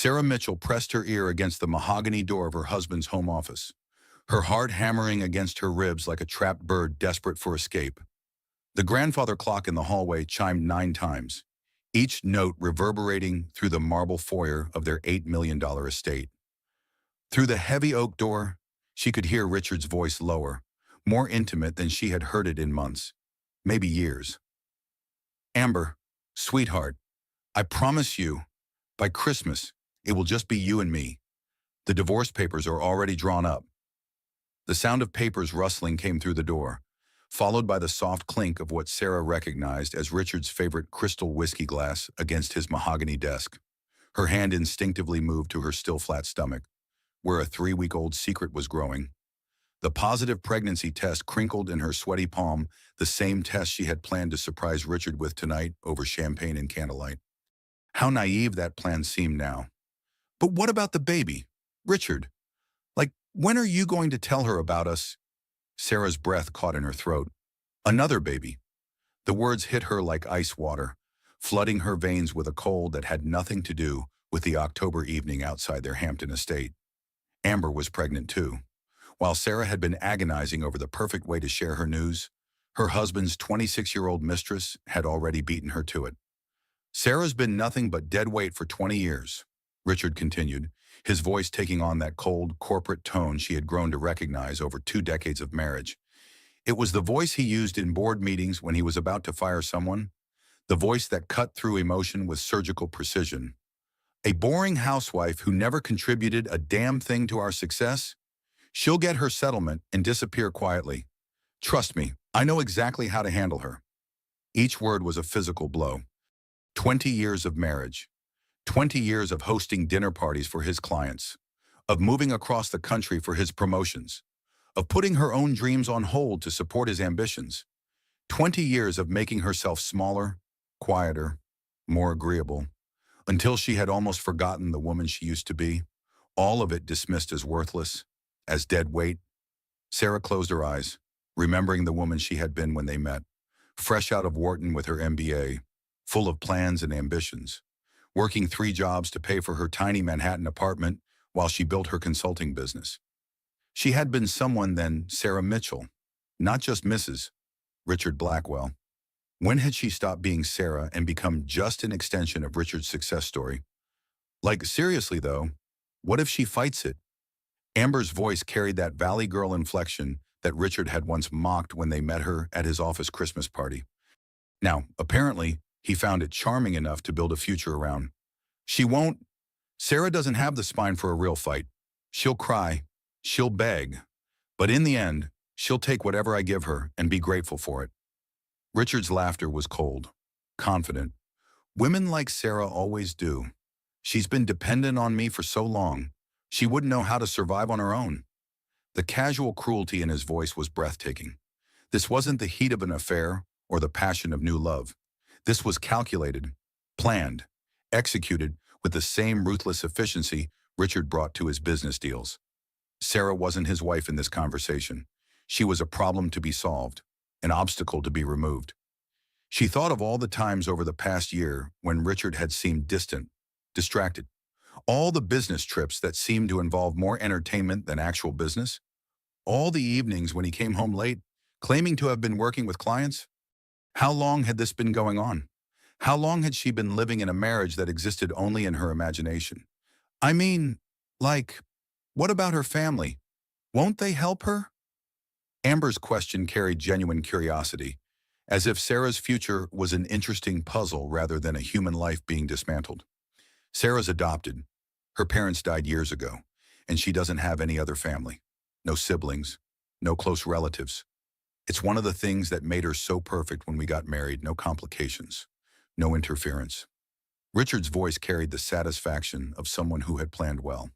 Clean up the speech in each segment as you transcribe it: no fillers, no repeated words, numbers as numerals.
Sarah Mitchell pressed her ear against the mahogany door of her husband's home office, her heart hammering against her ribs like a trapped bird desperate for escape. The grandfather clock in the hallway chimed 9 times, each note reverberating through the marble foyer of their $8 million estate. Through the heavy oak door, she could hear Richard's voice lower, more intimate than she had heard it in months, maybe years. "Amber, sweetheart, I promise you, by Christmas, it will just be you and me. The divorce papers are already drawn up." The sound of papers rustling came through the door, followed by the soft clink of what Sarah recognized as Richard's favorite crystal whiskey glass against his mahogany desk. Her hand instinctively moved to her still flat stomach, where a 3-week-old secret was growing. The positive pregnancy test crinkled in her sweaty palm, the same test she had planned to surprise Richard with tonight over champagne and candlelight. How naive that plan seemed now. But what about the baby? Richard, like, when are you going to tell her about us? Sarah's breath caught in her throat. Another baby. The words hit her like ice water, flooding her veins with a cold that had nothing to do with the October evening outside their Hampton estate. Amber was pregnant too. While Sarah had been agonizing over the perfect way to share her news, her husband's 26-year-old mistress had already beaten her to it. "Sarah's been nothing but dead weight for 20 years, Richard continued, his voice taking on that cold, corporate tone she had grown to recognize over 2 decades of marriage. It was the voice he used in board meetings when he was about to fire someone, the voice that cut through emotion with surgical precision. "A boring housewife who never contributed a damn thing to our success? She'll get her settlement and disappear quietly. Trust me, I know exactly how to handle her." Each word was a physical blow. 20 years of marriage. 20 years of hosting dinner parties for his clients, of moving across the country for his promotions, of putting her own dreams on hold to support his ambitions. 20 years of making herself smaller, quieter, more agreeable, until she had almost forgotten the woman she used to be, all of it dismissed as worthless, as dead weight. Sarah closed her eyes, remembering the woman she had been when they met, fresh out of Wharton with her MBA, full of plans and ambitions, working 3 jobs to pay for her tiny Manhattan apartment while she built her consulting business. She had been someone then, Sarah Mitchell, not just Mrs. Richard Blackwell. When had she stopped being Sarah and become just an extension of Richard's success story? Like, seriously though, what if she fights it? Amber's voice carried that Valley Girl inflection that Richard had once mocked when they met her at his office Christmas party. Now, apparently, he found it charming enough to build a future around. "She won't. Sarah doesn't have the spine for a real fight. She'll cry. She'll beg. But in the end, she'll take whatever I give her and be grateful for it." Richard's laughter was cold, confident. "Women like Sarah always do. She's been dependent on me for so long. She wouldn't know how to survive on her own." The casual cruelty in his voice was breathtaking. This wasn't the heat of an affair or the passion of new love. This was calculated, planned, executed with the same ruthless efficiency Richard brought to his business deals. Sarah wasn't his wife in this conversation. She was a problem to be solved, an obstacle to be removed. She thought of all the times over the past year when Richard had seemed distant, distracted. All the business trips that seemed to involve more entertainment than actual business. All the evenings when he came home late, claiming to have been working with clients. How long had this been going on? How long had she been living in a marriage that existed only in her imagination? I mean, like, what about her family? Won't they help her? Amber's question carried genuine curiosity, as if Sarah's future was an interesting puzzle rather than a human life being dismantled. Sarah's adopted. Her parents died years ago, and she doesn't have any other family. No siblings, no close relatives. It's one of the things that made her so perfect when we got married. No complications, no interference. Richard's voice carried the satisfaction of someone who had planned well.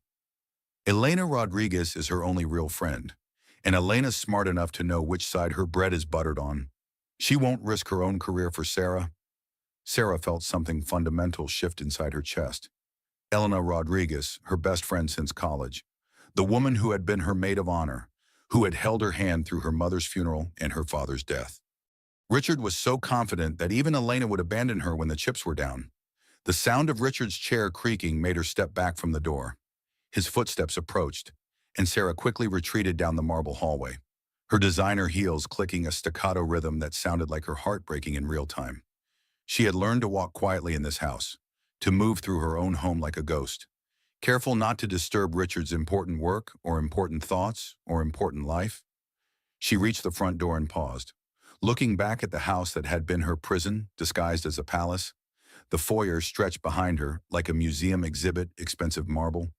Elena Rodriguez is her only real friend, and Elena's smart enough to know which side her bread is buttered on. She won't risk her own career for Sarah. Sarah felt something fundamental shift inside her chest. Elena Rodriguez, her best friend since college, the woman who had been her maid of honor, who had held her hand through her mother's funeral and her father's death. Richard was so confident that even Elena would abandon her when the chips were down. The sound of Richard's chair creaking made her step back from the door. His footsteps approached, and Sarah quickly retreated down the marble hallway, her designer heels clicking a staccato rhythm that sounded like her heart breaking in real time. She had learned to walk quietly in this house, to move through her own home like a ghost, careful not to disturb Richard's important work or important thoughts or important life. She reached the front door and paused, looking back at the house that had been her prison, disguised as a palace. The foyer stretched behind her like a museum exhibit, expensive marble,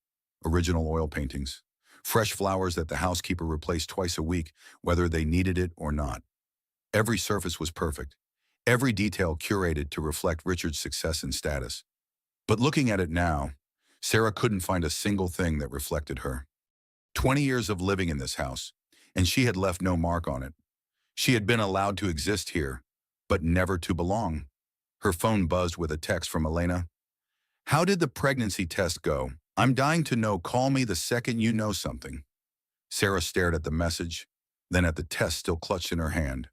original oil paintings, fresh flowers that the housekeeper replaced twice a week, whether they needed it or not. Every surface was perfect, every detail curated to reflect Richard's success and status. But looking at it now, Sarah couldn't find a single thing that reflected her. 20 years of living in this house, and she had left no mark on it. She had been allowed to exist here, but never to belong. Her phone buzzed with a text from Elena. "How did the pregnancy test go? I'm dying to know. Call me the second you know something." Sarah stared at the message, then at the test still clutched in her hand.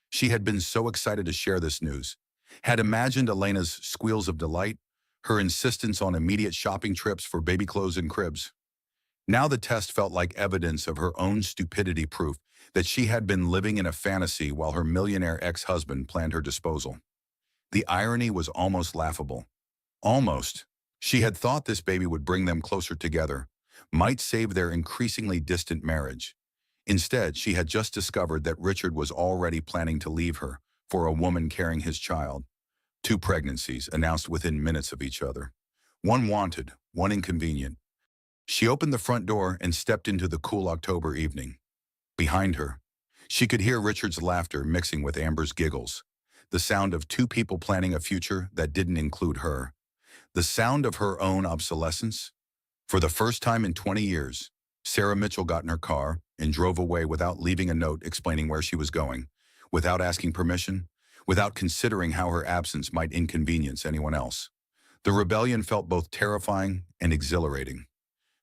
She had been so excited to share this news, had imagined Elena's squeals of delight, her insistence on immediate shopping trips for baby clothes and cribs. Now the test felt like evidence of her own stupidity, proof that she had been living in a fantasy while her millionaire ex-husband planned her disposal. The irony was almost laughable. Almost. She had thought this baby would bring them closer together, might save their increasingly distant marriage. Instead, she had just discovered that Richard was already planning to leave her for a woman carrying his child. Two pregnancies announced within minutes of each other. One wanted, one inconvenient. She opened the front door and stepped into the cool October evening. Behind her, she could hear Richard's laughter mixing with Amber's giggles, the sound of two people planning a future that didn't include her, the sound of her own obsolescence. For the first time in 20 years, Sarah Mitchell got in her car and drove away without leaving a note explaining where she was going, without asking permission, without considering how her absence might inconvenience anyone else. The rebellion felt both terrifying and exhilarating.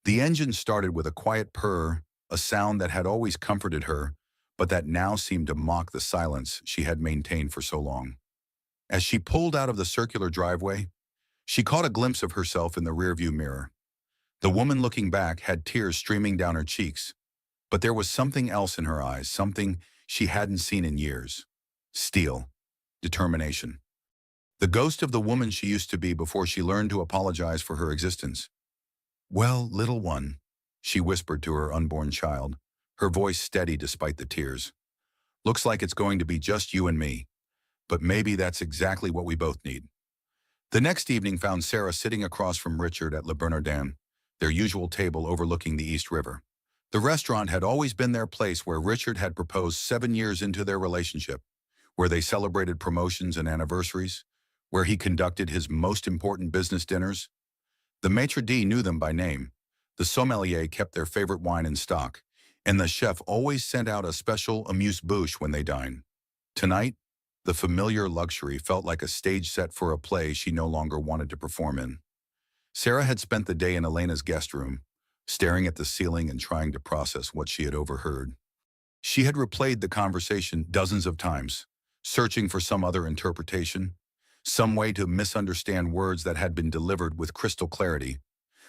The engine started with a quiet purr, a sound that had always comforted her, but that now seemed to mock the silence she had maintained for so long. As she pulled out of the circular driveway, she caught a glimpse of herself in the rearview mirror. The woman looking back had tears streaming down her cheeks, but there was something else in her eyes, something she hadn't seen in years. Steel. Determination. The ghost of the woman she used to be before she learned to apologize for her existence. "Well, little one," she whispered to her unborn child, her voice steady despite the tears. "Looks like it's going to be just you and me, but maybe that's exactly what we both need." The next evening found Sarah sitting across from Richard at Le Bernardin, their usual table overlooking the East River. The restaurant had always been their place where Richard had proposed 7 years into their relationship, where they celebrated promotions and anniversaries, where he conducted his most important business dinners. The maitre d' knew them by name. The sommelier kept their favorite wine in stock, and the chef always sent out a special amuse-bouche when they dined. Tonight, the familiar luxury felt like a stage set for a play she no longer wanted to perform in. Sarah had spent the day in Elena's guest room, staring at the ceiling and trying to process what she had overheard. She had replayed the conversation dozens of times, searching for some other interpretation, some way to misunderstand words that had been delivered with crystal clarity.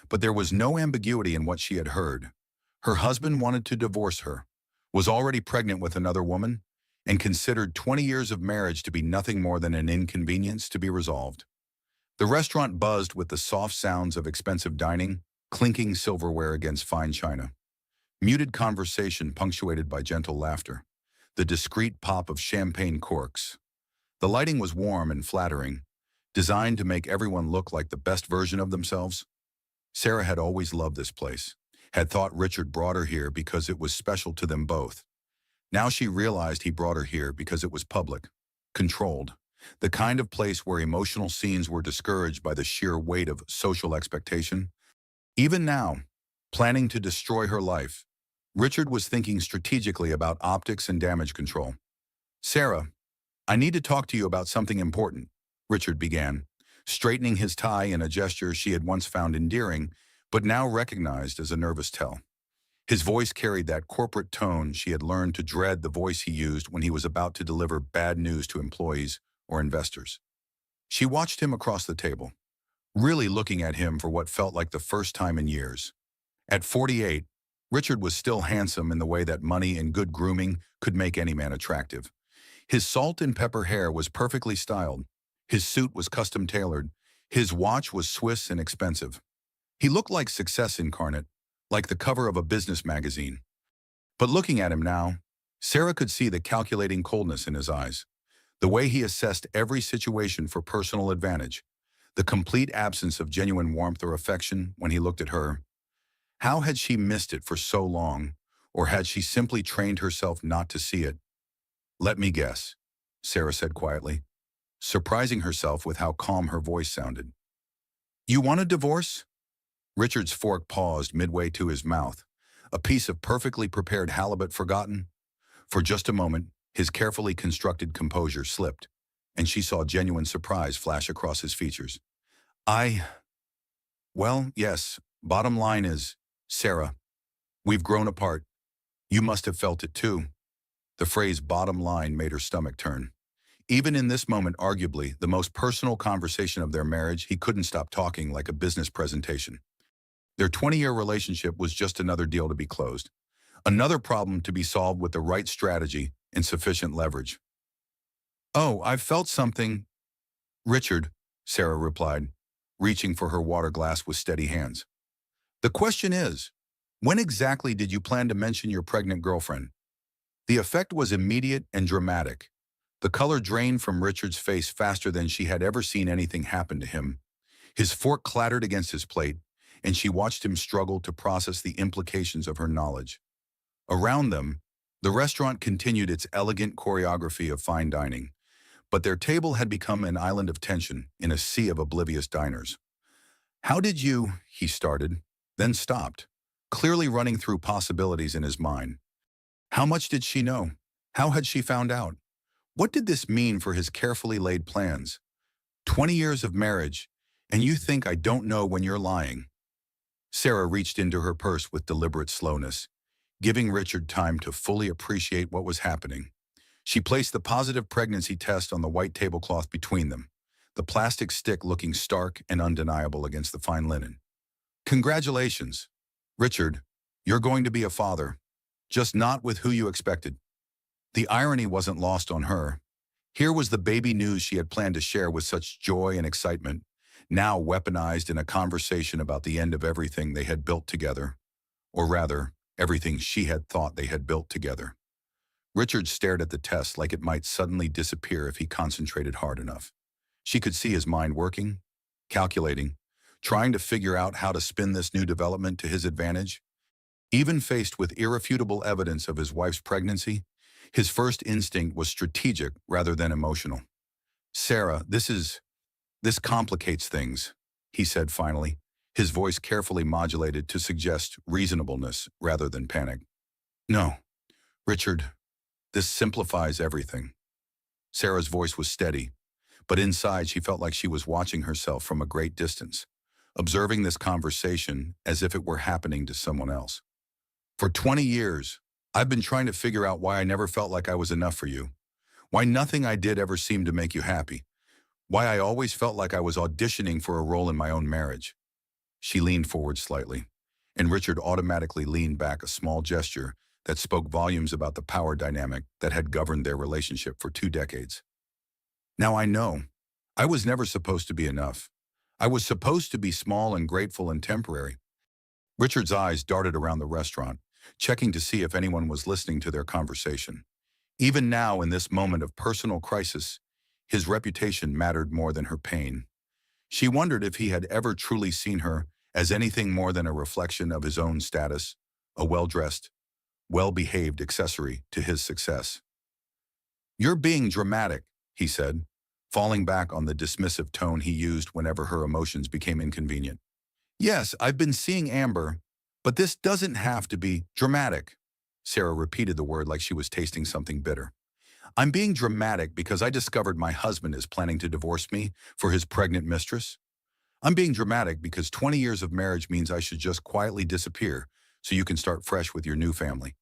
But there was no ambiguity in what she had heard. Her husband wanted to divorce her, was already pregnant with another woman, and considered 20 years of marriage to be nothing more than an inconvenience to be resolved. The restaurant buzzed with the soft sounds of expensive dining, clinking silverware against fine china. Muted conversation punctuated by gentle laughter, the discreet pop of champagne corks. The lighting was warm and flattering, designed to make everyone look like the best version of themselves. Sarah had always loved this place, had thought Richard brought her here because it was special to them both. Now she realized he brought her here because it was public, controlled, the kind of place where emotional scenes were discouraged by the sheer weight of social expectation. Even now, planning to destroy her life, Richard was thinking strategically about optics and damage control. "Sarah, I need to talk to you about something important," Richard began, straightening his tie in a gesture she had once found endearing, but now recognized as a nervous tell. His voice carried that corporate tone she had learned to dread, the voice he used when he was about to deliver bad news to employees or investors. She watched him across the table, really looking at him for what felt like the first time in years. At 48, Richard was still handsome in the way that money and good grooming could make any man attractive. His salt and pepper hair was perfectly styled. His suit was custom tailored. His watch was Swiss and expensive. He looked like success incarnate, like the cover of a business magazine. But looking at him now, Sarah could see the calculating coldness in his eyes, the way he assessed every situation for personal advantage, the complete absence of genuine warmth or affection when he looked at her. How had she missed it for so long, or had she simply trained herself not to see it? "Let me guess," Sarah said quietly, surprising herself with how calm her voice sounded. "You want a divorce?" Richard's fork paused midway to his mouth, a piece of perfectly prepared halibut forgotten. For just a moment, his carefully constructed composure slipped, and she saw genuine surprise flash across his features. I, well, yes, bottom line is, Sarah, we've grown apart. You must have felt it too. The phrase bottom line made her stomach turn. Even in this moment, arguably the most personal conversation of their marriage, he couldn't stop talking like a business presentation. Their 20-year relationship was just another deal to be closed. Another problem to be solved with the right strategy and sufficient leverage. "Oh, I've felt something, Richard," Sarah replied, reaching for her water glass with steady hands. "The question is, when exactly did you plan to mention your pregnant girlfriend?" The effect was immediate and dramatic. The color drained from Richard's face faster than she had ever seen anything happen to him. His fork clattered against his plate, and she watched him struggle to process the implications of her knowledge. Around them, the restaurant continued its elegant choreography of fine dining, but their table had become an island of tension in a sea of oblivious diners. "How did you," he started, then stopped, clearly running through possibilities in his mind. How much did she know? How had she found out? What did this mean for his carefully laid plans? 20 years of marriage, and you think I don't know when you're lying. Sarah reached into her purse with deliberate slowness, giving Richard time to fully appreciate what was happening. She placed the positive pregnancy test on the white tablecloth between them, the plastic stick looking stark and undeniable against the fine linen. "Congratulations, Richard, you're going to be a father, just not with who you expected." The irony wasn't lost on her. Here was the baby news she had planned to share with such joy and excitement, now weaponized in a conversation about the end of everything they had built together, or rather, everything she had thought they had built together. Richard stared at the test like it might suddenly disappear if he concentrated hard enough. She could see his mind working, calculating, trying to figure out how to spin this new development to his advantage. Even faced with irrefutable evidence of his wife's pregnancy, his first instinct was strategic rather than emotional. "Sarah, this complicates things," he said finally, his voice carefully modulated to suggest reasonableness rather than panic. "No, Richard, this simplifies everything." Sarah's voice was steady, but inside she felt like she was watching herself from a great distance, observing this conversation as if it were happening to someone else. "For 20 years, I've been trying to figure out why I never felt like I was enough for you, why nothing I did ever seemed to make you happy, why I always felt like I was auditioning for a role in my own marriage." She leaned forward slightly, and Richard automatically leaned back, a small gesture that spoke volumes about the power dynamic that had governed their relationship for 2 decades. "Now I know. I was never supposed to be enough. I was supposed to be small and grateful and temporary." Richard's eyes darted around the restaurant, checking to see if anyone was listening to their conversation. Even now, in this moment of personal crisis, his reputation mattered more than her pain. She wondered if he had ever truly seen her as anything more than a reflection of his own status, a well-dressed, well-behaved accessory to his success. "You're being dramatic," he said, falling back on the dismissive tone he used whenever her emotions became inconvenient. "Yes, I've been seeing Amber, but this doesn't have to be dramatic." Sarah repeated the word like she was tasting something bitter. "I'm being dramatic because I discovered my husband is planning to divorce me for his pregnant mistress. I'm being dramatic because 20 years of marriage means I should just quietly disappear so you can start fresh with your new family."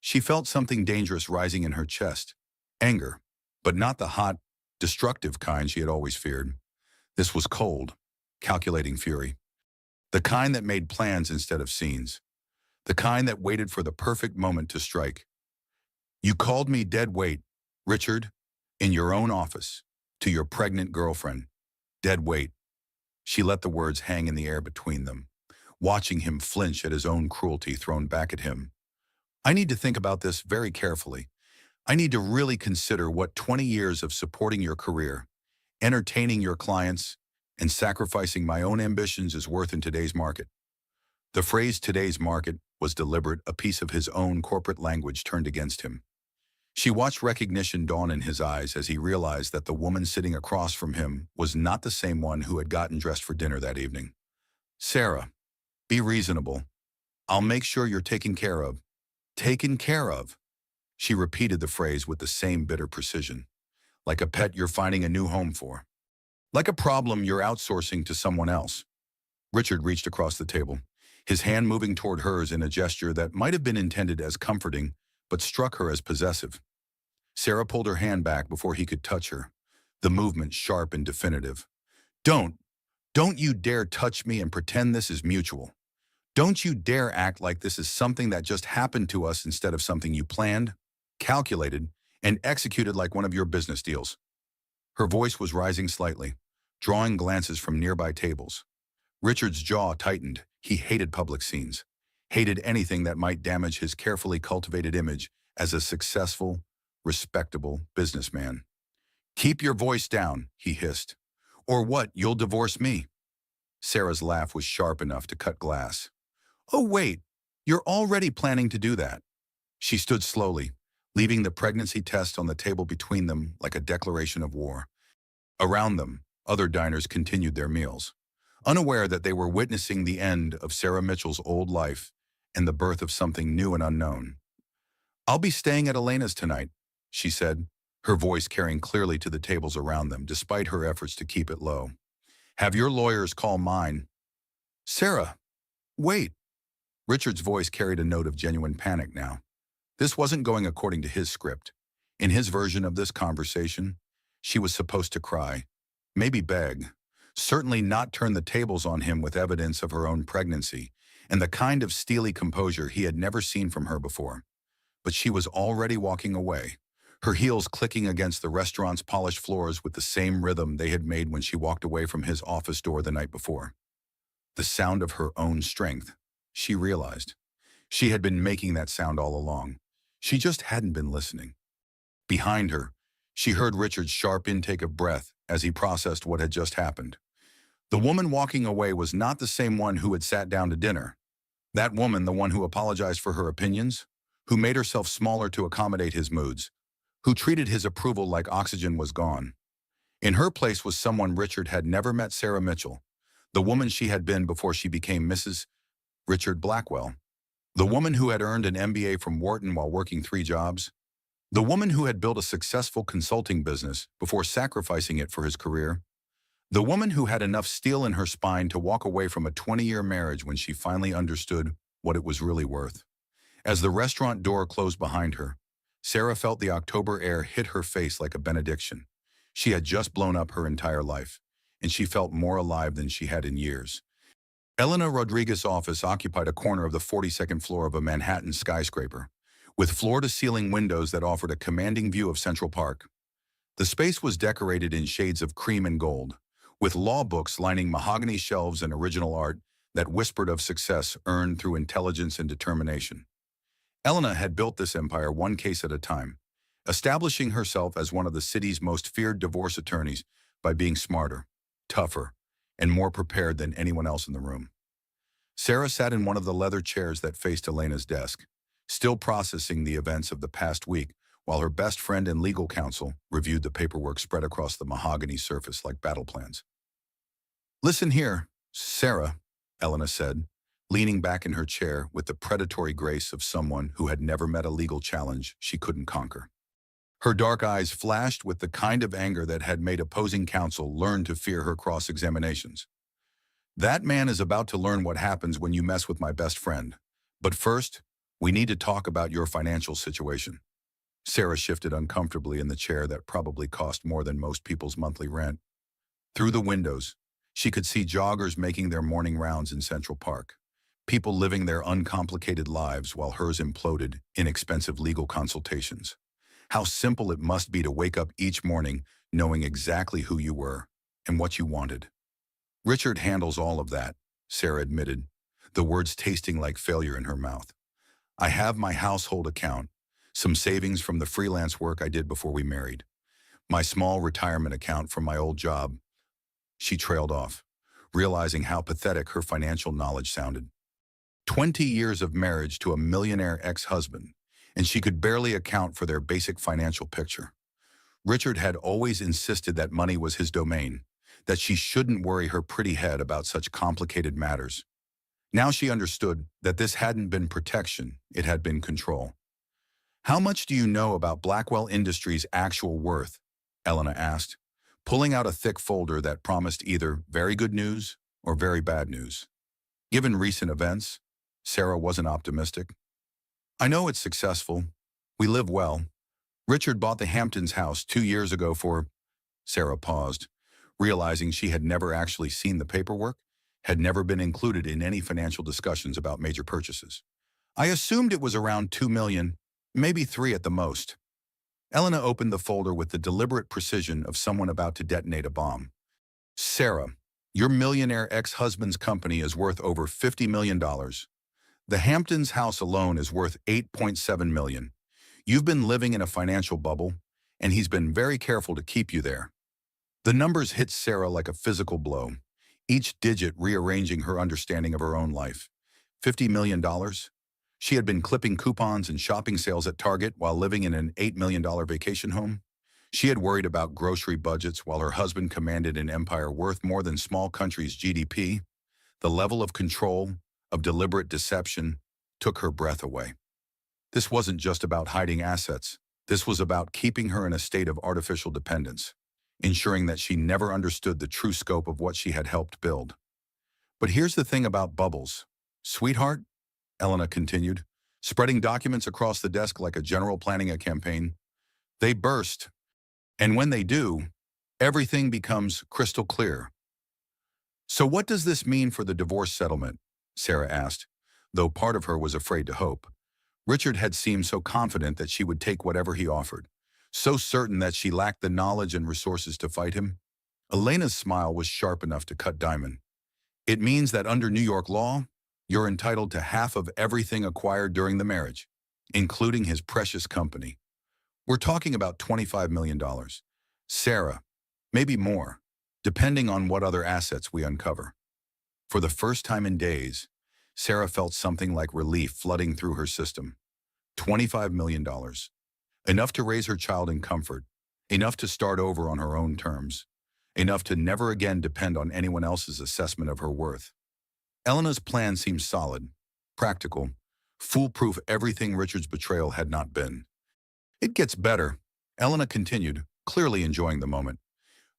She felt something dangerous rising in her chest. Anger, but not the hot, destructive kind she had always feared. This was cold, calculating fury. The kind that made plans instead of scenes. The kind that waited for the perfect moment to strike. You called me dead weight, Richard, in your own office, to your pregnant girlfriend. Dead weight. She let the words hang in the air between them, watching him flinch at his own cruelty thrown back at him. I need to think about this very carefully. I need to really consider what 20 years of supporting your career, entertaining your clients, and sacrificing my own ambitions is worth in today's market. The phrase today's market was deliberate, a piece of his own corporate language turned against him. She watched recognition dawn in his eyes as he realized that the woman sitting across from him was not the same one who had gotten dressed for dinner that evening. Sarah, be reasonable. I'll make sure you're taken care of. Taken care of. She repeated the phrase with the same bitter precision. Like a pet you're finding a new home for. Like a problem you're outsourcing to someone else. Richard reached across the table, his hand moving toward hers in a gesture that might have been intended as comforting, but struck her as possessive. Sarah pulled her hand back before he could touch her, the movement sharp and definitive. Don't you dare touch me and pretend this is mutual. Don't you dare act like this is something that just happened to us instead of something you planned, calculated, and executed like one of your business deals. Her voice was rising slightly, drawing glances from nearby tables. Richard's jaw tightened. He hated public scenes, hated anything that might damage his carefully cultivated image as a successful, respectable businessman. Keep your voice down, he hissed. Or what, you'll divorce me? Sarah's laugh was sharp enough to cut glass. Oh, wait, you're already planning to do that. She stood slowly, leaving the pregnancy test on the table between them like a declaration of war. Around them, other diners continued their meals, unaware that they were witnessing the end of Sarah Mitchell's old life and the birth of something new and unknown. I'll be staying at Elena's tonight, she said, her voice carrying clearly to the tables around them despite her efforts to keep it low. Have your lawyers call mine. Sarah, wait. Richard's voice carried a note of genuine panic now. This wasn't going according to his script. In his version of this conversation, she was supposed to cry, maybe beg, certainly not turn the tables on him with evidence of her own pregnancy and the kind of steely composure he had never seen from her before. But she was already walking away, her heels clicking against the restaurant's polished floors with the same rhythm they had made when she walked away from his office door the night before. The sound of her own strength, she realized. She had been making that sound all along. She just hadn't been listening. Behind her, she heard Richard's sharp intake of breath as he processed what had just happened. The woman walking away was not the same one who had sat down to dinner. That woman, the one who apologized for her opinions, who made herself smaller to accommodate his moods, who treated his approval like oxygen was gone. In her place was someone Richard had never met, Sarah Mitchell, the woman she had been before she became Mrs. Richard Blackwell, the woman who had earned an MBA from Wharton while working 3 jobs, the woman who had built a successful consulting business before sacrificing it for his career, the woman who had enough steel in her spine to walk away from a 20-year marriage when she finally understood what it was really worth. As the restaurant door closed behind her, Sarah felt the October air hit her face like a benediction. She had just blown up her entire life, and she felt more alive than she had in years. Elena Rodriguez's office occupied a corner of the 42nd floor of a Manhattan skyscraper, with floor-to-ceiling windows that offered a commanding view of Central Park. The space was decorated in shades of cream and gold, with law books lining mahogany shelves and original art that whispered of success earned through intelligence and determination. Elena had built this empire one case at a time, establishing herself as one of the city's most feared divorce attorneys by being smarter, tougher, and more prepared than anyone else in the room. Sarah sat in one of the leather chairs that faced Elena's desk, still processing the events of the past week while her best friend and legal counsel reviewed the paperwork spread across the mahogany surface like battle plans. Listen here, Sarah, Elena said, leaning back in her chair with the predatory grace of someone who had never met a legal challenge she couldn't conquer. Her dark eyes flashed with the kind of anger that had made opposing counsel learn to fear her cross-examinations. That man is about to learn what happens when you mess with my best friend. But first, we need to talk about your financial situation. Sarah shifted uncomfortably in the chair that probably cost more than most people's monthly rent. Through the windows, She could see joggers making their morning rounds in Central Park, people living their uncomplicated lives while hers imploded in expensive legal consultations. How simple it must be to wake up each morning knowing exactly who you were and what you wanted. Richard handles all of that, Sarah admitted, the words tasting like failure in her mouth. I have my household account, some savings from the freelance work I did before we married, my small retirement account from my old job. She trailed off, realizing how pathetic her financial knowledge sounded. 20 years of marriage to a millionaire ex-husband, and she could barely account for their basic financial picture. Richard had always insisted that money was his domain, that she shouldn't worry her pretty head about such complicated matters. Now she understood that this hadn't been protection, it had been control. How much do you know about Blackwell Industries' actual worth? Elena asked, pulling out a thick folder that promised either very good news or very bad news. Given recent events, Sarah wasn't optimistic. I know it's successful. We live well. Richard bought the Hamptons house 2 years ago for... Sarah paused, realizing she had never actually seen the paperwork, had never been included in any financial discussions about major purchases. I assumed it was around 2 million, maybe 3 at the most. Elena opened the folder with the deliberate precision of someone about to detonate a bomb. Sarah, your millionaire ex-husband's company is worth over $50 million. The Hamptons house alone is worth $8.7 million. You've been living in a financial bubble, and he's been very careful to keep you there. The numbers hit Sarah like a physical blow, each digit rearranging her understanding of her own life. $50 million? She had been clipping coupons and shopping sales at Target while living in an $8 million vacation home. She had worried about grocery budgets while her husband commanded an empire worth more than small countries' GDP. The level of control, of deliberate deception, took her breath away. This wasn't just about hiding assets. This was about keeping her in a state of artificial dependence, ensuring that she never understood the true scope of what she had helped build. But here's the thing about bubbles. Sweetheart, Elena continued, spreading documents across the desk like a general planning a campaign. They burst. And when they do, everything becomes crystal clear. So what does this mean for the divorce settlement? Sarah asked, though part of her was afraid to hope. Richard had seemed so confident that she would take whatever he offered, so certain that she lacked the knowledge and resources to fight him. Elena's smile was sharp enough to cut diamond. It means that under New York law, you're entitled to half of everything acquired during the marriage, including his precious company. We're talking about $25 million. Sarah, maybe more, depending on what other assets we uncover. For the first time in days, Sarah felt something like relief flooding through her system. $25 million. Enough to raise her child in comfort, enough to start over on her own terms, enough to never again depend on anyone else's assessment of her worth. Elena's plan seemed solid, practical, foolproof everything Richard's betrayal had not been. It gets better, Elena continued, clearly enjoying the moment.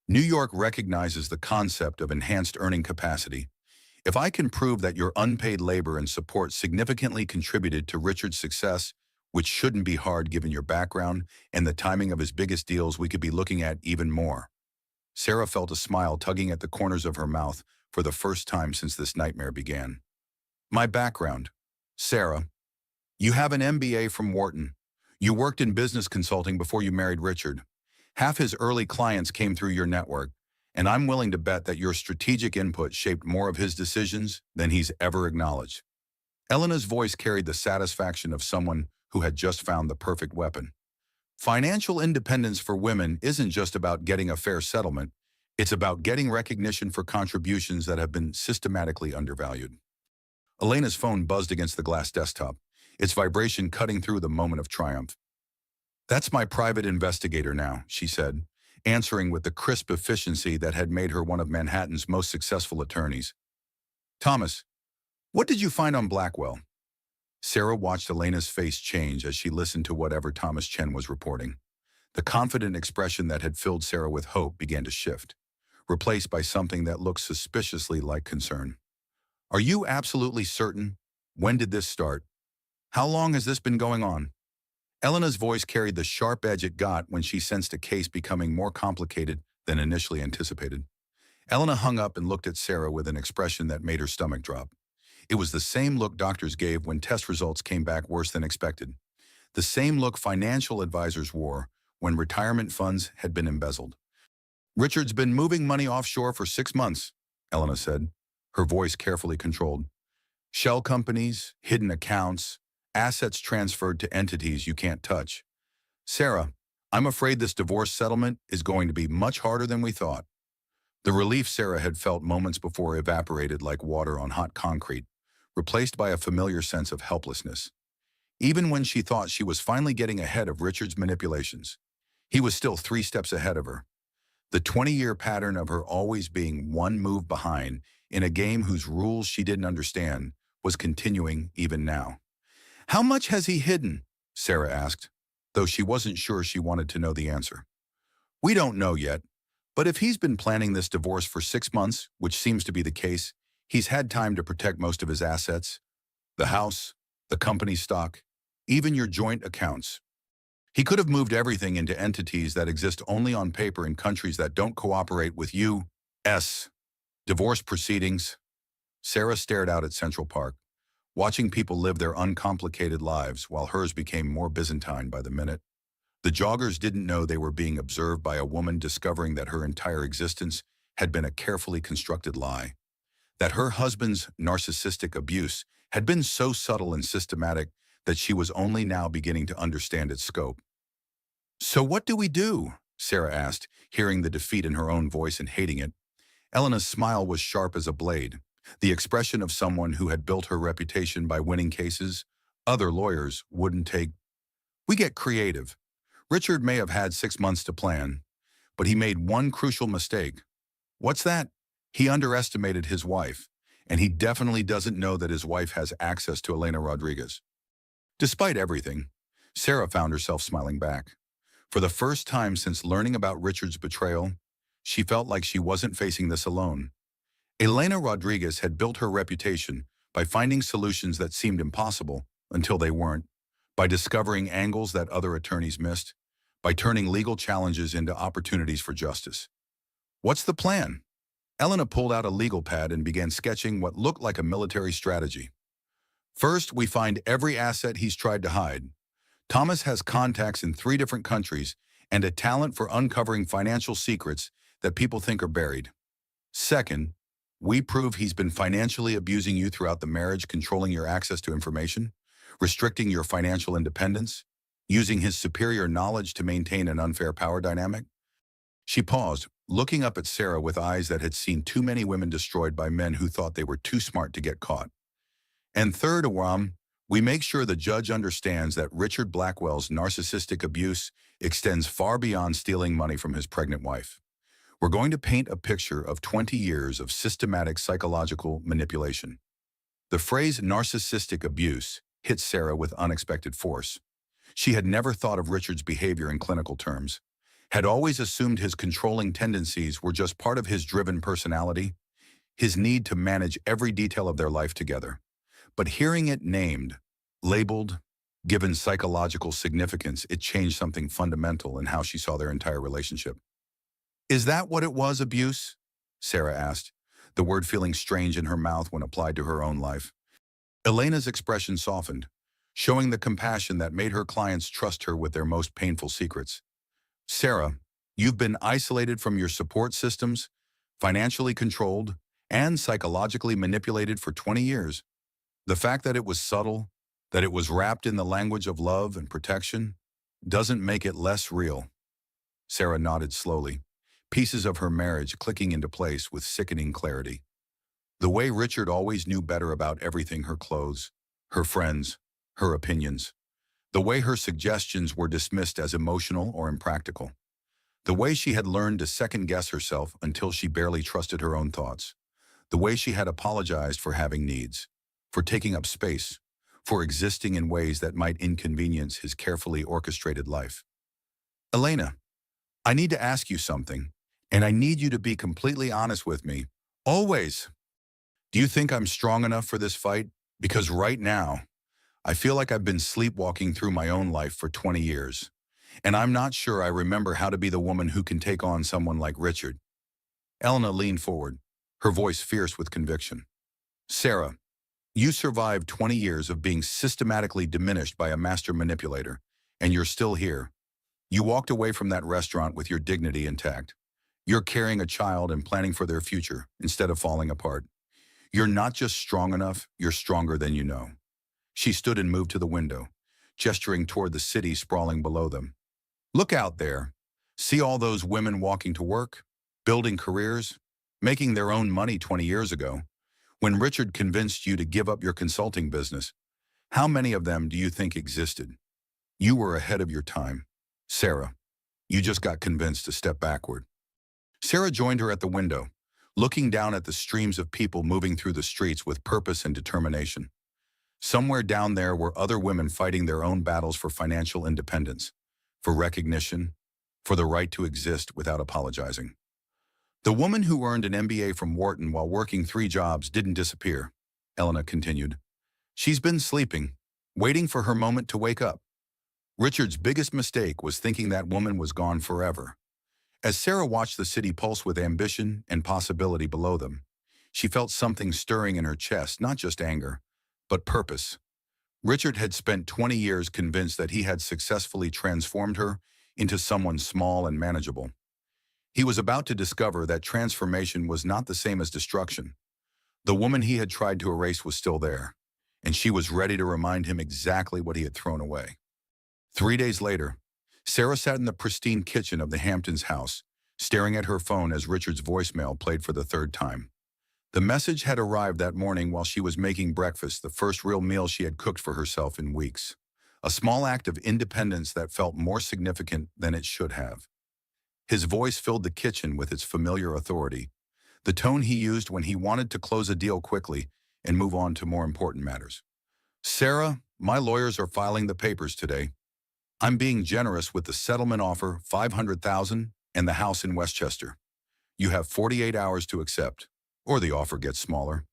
New York recognizes the concept of enhanced earning capacity. If I can prove that your unpaid labor and support significantly contributed to Richard's success, which shouldn't be hard given your background and the timing of his biggest deals, we could be looking at even more. Sarah felt a smile tugging at the corners of her mouth for the first time since this nightmare began. My background. Sarah, you have an MBA from Wharton. You worked in business consulting before you married Richard. Half his early clients came through your network, and I'm willing to bet that your strategic input shaped more of his decisions than he's ever acknowledged. Elena's voice carried the satisfaction of someone who had just found the perfect weapon. Financial independence for women isn't just about getting a fair settlement. It's about getting recognition for contributions that have been systematically undervalued. Elena's phone buzzed against the glass desktop, its vibration cutting through the moment of triumph. That's my private investigator now, she said, answering with the crisp efficiency that had made her one of Manhattan's most successful attorneys. Thomas, what did you find on Blackwell? Sarah watched Elena's face change as she listened to whatever Thomas Chen was reporting. The confident expression that had filled Sarah with hope began to shift, replaced by something that looked suspiciously like concern. Are you absolutely certain? When did this start? How long has this been going on? Elena's voice carried the sharp edge it got when she sensed a case becoming more complicated than initially anticipated. Elena hung up and looked at Sarah with an expression that made her stomach drop. It was the same look doctors gave when test results came back worse than expected. The same look financial advisors wore when retirement funds had been embezzled. Richard's been moving money offshore for 6 months, Elena said, her voice carefully controlled. Shell companies, hidden accounts, assets transferred to entities you can't touch. Sarah, I'm afraid this divorce settlement is going to be much harder than we thought. The relief Sarah had felt moments before evaporated like water on hot concrete, replaced by a familiar sense of helplessness. Even when she thought she was finally getting ahead of Richard's manipulations, he was still 3 steps ahead of her. The 20-year pattern of her always being one move behind in a game whose rules she didn't understand was continuing even now. How much has he hidden? Sarah asked, though she wasn't sure she wanted to know the answer. We don't know yet, but if he's been planning this divorce for 6 months, which seems to be the case, he's had time to protect most of his assets, the house, the company stock, even your joint accounts. He could have moved everything into entities that exist only on paper in countries that don't cooperate with U.S. divorce proceedings. Sarah stared out at Central Park, watching people live their uncomplicated lives while hers became more Byzantine by the minute. The joggers didn't know they were being observed by a woman discovering that her entire existence had been a carefully constructed lie, that her husband's narcissistic abuse had been so subtle and systematic that she was only now beginning to understand its scope. So what do we do? Sarah asked, hearing the defeat in her own voice and hating it. Elena's smile was sharp as a blade, the expression of someone who had built her reputation by winning cases other lawyers wouldn't take. We get creative. Richard may have had 6 months to plan, but he made one crucial mistake. What's that? He underestimated his wife, and he definitely doesn't know that his wife has access to Elena Rodriguez. Despite everything, Sarah found herself smiling back. For the first time since learning about Richard's betrayal, she felt like she wasn't facing this alone. Elena Rodriguez had built her reputation by finding solutions that seemed impossible until they weren't, by discovering angles that other attorneys missed, by turning legal challenges into opportunities for justice. What's the plan? Elena pulled out a legal pad and began sketching what looked like a military strategy. First, we find every asset he's tried to hide. Thomas has contacts in 3 different countries and a talent for uncovering financial secrets that people think are buried. Second, we prove he's been financially abusing you throughout the marriage, controlling your access to information, restricting your financial independence, using his superior knowledge to maintain an unfair power dynamic. She paused, looking up at Sarah with eyes that had seen too many women destroyed by men who thought they were too smart to get caught. And third, Awam, we make sure the judge understands that Richard Blackwell's narcissistic abuse extends far beyond stealing money from his pregnant wife. We're going to paint a picture of 20 years of systematic psychological manipulation. The phrase narcissistic abuse hit Sarah with unexpected force. She had never thought of Richard's behavior in clinical terms, had always assumed his controlling tendencies were just part of his driven personality, his need to manage every detail of their life together. But hearing it named, labeled, given psychological significance, it changed something fundamental in how she saw their entire relationship. Is that what it was, abuse? Sarah asked, the word feeling strange in her mouth when applied to her own life. Elena's expression softened, showing the compassion that made her clients trust her with their most painful secrets. Sarah, you've been isolated from your support systems, financially controlled, and psychologically manipulated for 20 years. The fact that it was subtle, that it was wrapped in the language of love and protection, doesn't make it less real. Sarah nodded slowly, pieces of her marriage clicking into place with sickening clarity. The way Richard always knew better about everything: her clothes, her friends, her opinions. The way her suggestions were dismissed as emotional or impractical. The way she had learned to second-guess herself until she barely trusted her own thoughts. The way she had apologized for having needs, for taking up space, for existing in ways that might inconvenience his carefully orchestrated life. Elena, I need to ask you something, and I need you to be completely honest with me. Always. Do you think I'm strong enough for this fight? Because right now, I feel like I've been sleepwalking through my own life for 20 years, and I'm not sure I remember how to be the woman who can take on someone like Richard. Elena leaned forward, her voice fierce with conviction. Sarah, you survived 20 years of being systematically diminished by a master manipulator, and you're still here. You walked away from that restaurant with your dignity intact. You're carrying a child and planning for their future instead of falling apart. You're not just strong enough, you're stronger than you know. She stood and moved to the window, gesturing toward the city sprawling below them. Look out there. See all those women walking to work, building careers, making their own money 20 years ago. When Richard convinced you to give up your consulting business, how many of them do you think existed? You were ahead of your time. Sarah, you just got convinced to step backward. Sarah joined her at the window, looking down at the streams of people moving through the streets with purpose and determination. Somewhere down there were other women fighting their own battles for financial independence, for recognition, for the right to exist without apologizing. The woman who earned an MBA from Wharton while working 3 jobs didn't disappear, Elena continued. She's been sleeping, waiting for her moment to wake up. Richard's biggest mistake was thinking that woman was gone forever. As Sarah watched the city pulse with ambition and possibility below them, she felt something stirring in her chest, not just anger, but purpose. Richard had spent 20 years convinced that he had successfully transformed her into someone small and manageable. He was about to discover that transformation was not the same as destruction. The woman he had tried to erase was still there, and she was ready to remind him exactly what he had thrown away. 3 days later, Sarah sat in the pristine kitchen of the Hamptons' house, staring at her phone as Richard's voicemail played for the 3rd time. The message had arrived that morning while she was making breakfast, the first real meal she had cooked for herself in weeks. A small act of independence that felt more significant than it should have. His voice filled the kitchen with its familiar authority, the tone he used when he wanted to close a deal quickly and move on to more important matters. Sarah, my lawyers are filing the papers today. I'm being generous with the settlement offer, $500,000, and the house in Westchester. You have 48 hours to accept, or the offer gets smaller.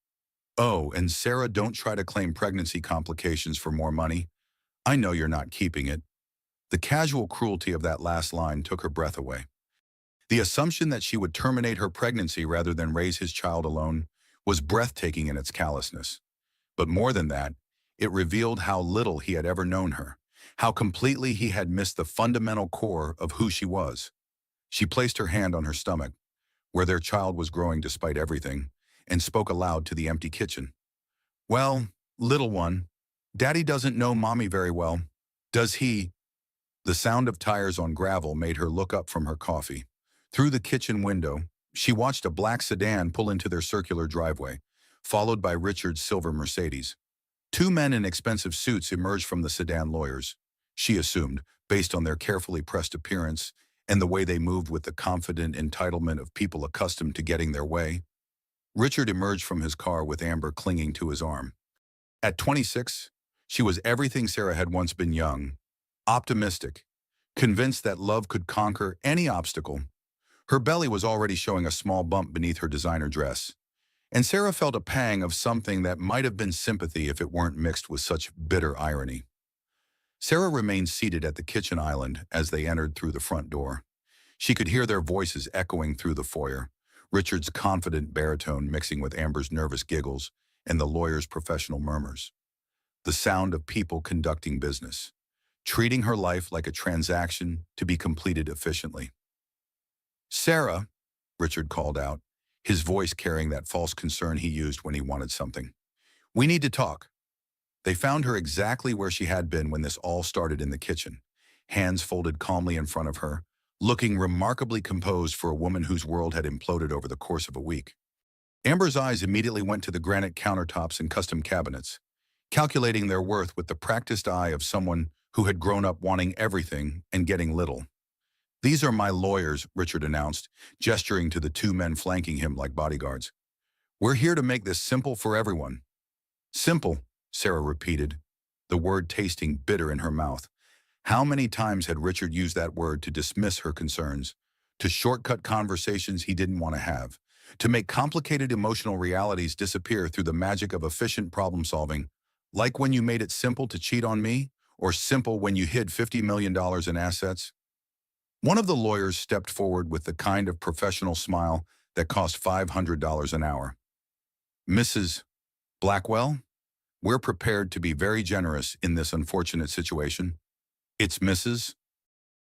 Oh, and Sarah, don't try to claim pregnancy complications for more money. I know you're not keeping it. The casual cruelty of that last line took her breath away. The assumption that she would terminate her pregnancy rather than raise his child alone was breathtaking in its callousness. But more than that, it revealed how little he had ever known her, how completely he had missed the fundamental core of who she was. She placed her hand on her stomach, where their child was growing despite everything, and spoke aloud to the empty kitchen. Well, little one, Daddy doesn't know Mommy very well. Does he? The sound of tires on gravel made her look up from her coffee. Through the kitchen window, she watched a black sedan pull into their circular driveway, followed by Richard's silver Mercedes. 2 men in expensive suits emerged from the sedan lawyers, she assumed, based on their carefully pressed appearance and the way they moved with the confident entitlement of people accustomed to getting their way. Richard emerged from his car with Amber clinging to his arm. At 26, she was everything Sarah had once been: young, optimistic, convinced that love could conquer any obstacle. Her belly was already showing a small bump beneath her designer dress, and Sarah felt a pang of something that might have been sympathy if it weren't mixed with such bitter irony. Sarah remained seated at the kitchen island as they entered through the front door. She could hear their voices echoing through the foyer, Richard's confident baritone mixing with Amber's nervous giggles and the lawyer's professional murmurs. The sound of people conducting business, treating her life like a transaction to be completed efficiently. Sarah, Richard called out, his voice carrying that false concern he used when he wanted something. We need to talk. They found her exactly where she had been when this all started, in the kitchen, hands folded calmly in front of her, looking remarkably composed for a woman whose world had imploded over the course of a week. Amber's eyes immediately went to the granite countertops and custom cabinets, calculating their worth with the practiced eye of someone who had grown up wanting everything and getting little. These are my lawyers, Richard announced, gesturing to the 2 men flanking him like bodyguards. We're here to make this simple for everyone. Simple, Sarah repeated, the word tasting bitter in her mouth. How many times had Richard used that word to dismiss her concerns, to shortcut conversations he didn't want to have, to make complicated emotional realities disappear through the magic of efficient problem-solving, like when you made it simple to cheat on me, or simple when you hid $50 million in assets? One of the lawyers stepped forward with the kind of professional smile that cost $500 an hour. Mrs. Blackwell, we're prepared to be very generous in this unfortunate situation. It's Mrs.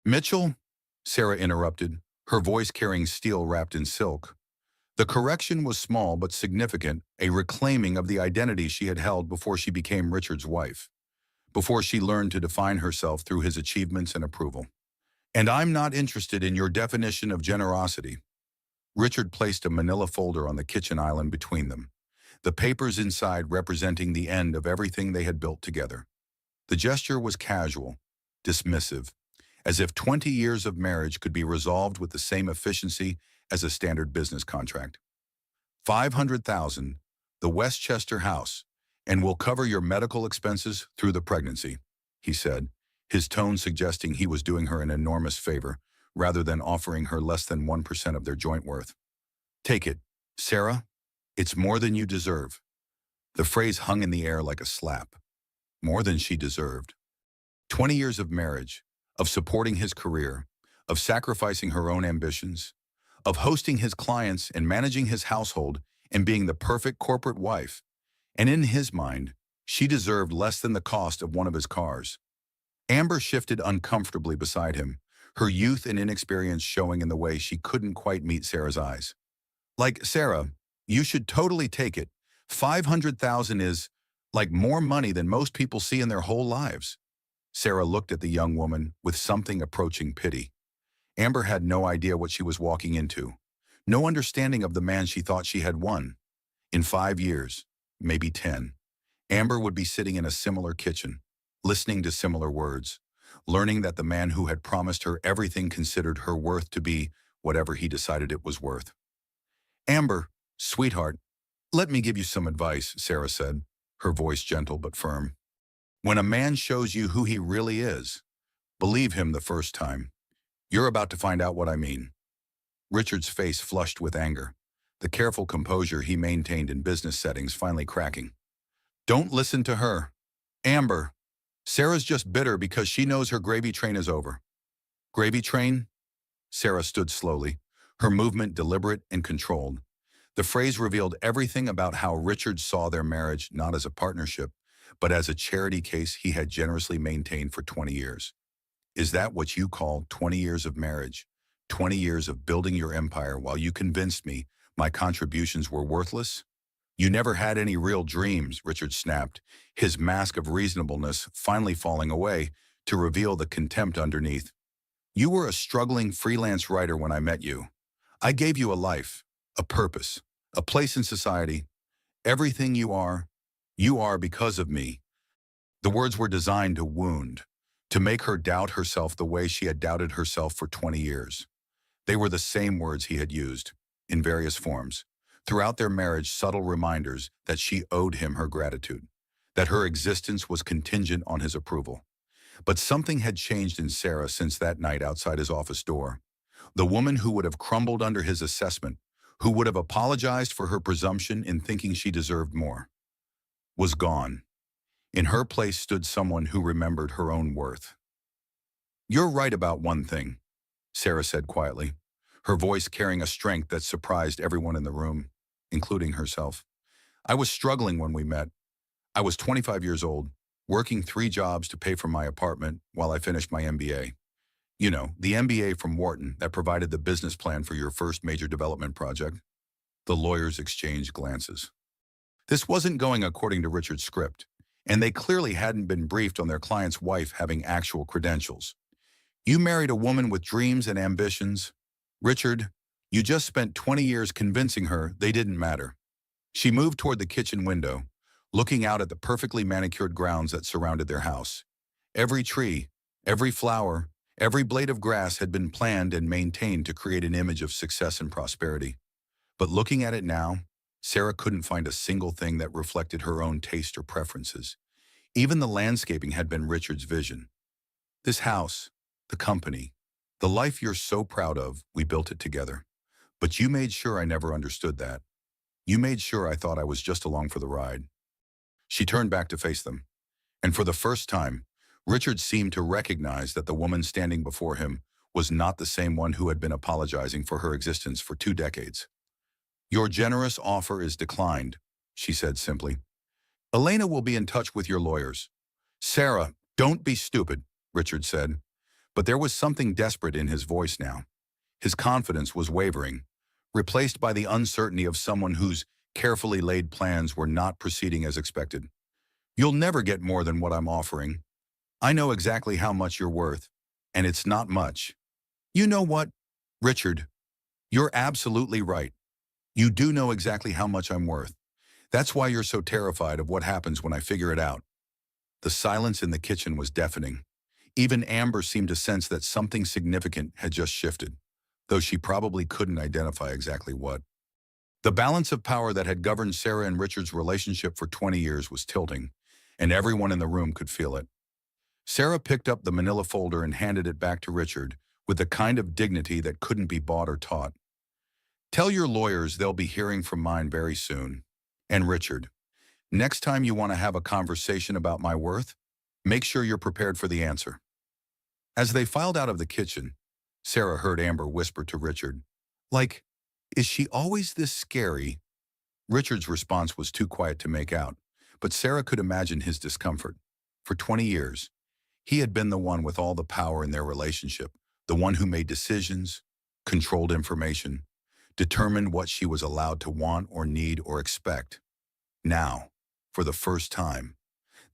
Mitchell, Sarah interrupted, her voice carrying steel wrapped in silk. The correction was small but significant, a reclaiming of the identity she had held before she became Richard's wife, before she learned to define herself through his achievements and approval. And I'm not interested in your definition of generosity. Richard placed a manila folder on the kitchen island between them, the papers inside representing the end of everything they had built together. The gesture was casual, dismissive, as if 20 years of marriage could be resolved with the same efficiency as a standard business contract. 500,000, the Westchester house, and we'll cover your medical expenses through the pregnancy, he said, his tone suggesting he was doing her an enormous favor, rather than offering her less than 1% of their joint worth. Take it, Sarah. It's more than you deserve. The phrase hung in the air like a slap. More than she deserved. 20 years of marriage, of supporting his career, of sacrificing her own ambitions, of hosting his clients and managing his household and being the perfect corporate wife. And in his mind, she deserved less than the cost of one of his cars. Amber shifted uncomfortably beside him, her youth and inexperience showing in the way she couldn't quite meet Sarah's eyes. Like, Sarah, you should totally take it. 500,000 is, like, more money than most people see in their whole lives. Sarah looked at the young woman with something approaching pity. Amber had no idea what she was walking into, no understanding of the man she thought she had won. In 5 years, maybe 10, Amber would be sitting in a similar kitchen, listening to similar words, learning that the man who had promised her everything considered her worth to be whatever he decided it was worth. Amber, sweetheart, let me give you some advice, Sarah said, her voice gentle but firm. When a man shows you who he really is, believe him the first time. You're about to find out what I mean. Richard's face flushed with anger, the careful composure he maintained in business settings finally cracking. Don't listen to her. Amber, Sarah's just bitter because she knows her gravy train is over. Gravy train? Sarah stood slowly, her movement deliberate and controlled. The phrase revealed everything about how Richard saw their marriage not as a partnership, but as a charity case he had generously maintained for 20 years. Is that what you call 20 years of marriage? 20 years of building your empire while you convinced me my contributions were worthless? You never had any real dreams, Richard snapped, his mask of reasonableness finally falling away to reveal the contempt underneath. You were a struggling freelance writer when I met you. I gave you a life, a purpose, a place in society. Everything you are because of me. The words were designed to wound, to make her doubt herself the way she had doubted herself for 20 years. They were the same words he had used, in various forms, throughout their marriage, subtle reminders that she owed him her gratitude, that her existence was contingent on his approval. But something had changed in Sarah since that night outside his office door. The woman who would have crumbled under his assessment, who would have apologized for her presumption in thinking she deserved more, was gone. In her place stood someone who remembered her own worth. You're right about one thing, Sarah said quietly, her voice carrying a strength that surprised everyone in the room, including herself. I was struggling when we met. I was 25 years old, working 3 jobs to pay for my apartment while I finished my MBA. You know, the MBA from Wharton that provided the business plan for your first major development project. The lawyers exchanged glances. This wasn't going according to Richard's script, and they clearly hadn't been briefed on their client's wife having actual credentials. You married a woman with dreams and ambitions. Richard, you just spent 20 years convincing her they didn't matter. She moved toward the kitchen window, looking out at the perfectly manicured grounds that surrounded their house. Every tree, every flower, every blade of grass had been planned and maintained to create an image of success and prosperity. But looking at it now, Sarah couldn't find a single thing that reflected her own taste or preferences. Even the landscaping had been Richard's vision. This house, the company, the life you're so proud of, we built it together. But you made sure I never understood that. You made sure I thought I was just along for the ride. She turned back to face them. And for the first time, Richard seemed to recognize that the woman standing before him was not the same one who had been apologizing for her existence for 2 decades. Your generous offer is declined, she said simply. Elena will be in touch with your lawyers. Sarah, don't be stupid, Richard said. But there was something desperate in his voice now. His confidence was wavering, replaced by the uncertainty of someone whose carefully laid plans were not proceeding as expected. You'll never get more than what I'm offering. I know exactly how much you're worth, and it's not much. You know what, Richard? You're absolutely right. You do know exactly how much I'm worth. That's why you're so terrified of what happens when I figure it out. The silence in the kitchen was deafening. Even Amber seemed to sense that something significant had just shifted, though she probably couldn't identify exactly what. The balance of power that had governed Sarah and Richard's relationship for 20 years was tilting, and everyone in the room could feel it. Sarah picked up the manila folder and handed it back to Richard with the kind of dignity that couldn't be bought or taught. Tell your lawyers they'll be hearing from mine very soon. And Richard, next time you want to have a conversation about my worth, make sure you're prepared for the answer. As they filed out of the kitchen, Sarah heard Amber whisper to Richard, like, is she always this scary? Richard's response was too quiet to make out, but Sarah could imagine his discomfort. For 20 years, he had been the one with all the power in their relationship, the one who made decisions, controlled information, determined what she was allowed to want or need or expect. Now, for the first time,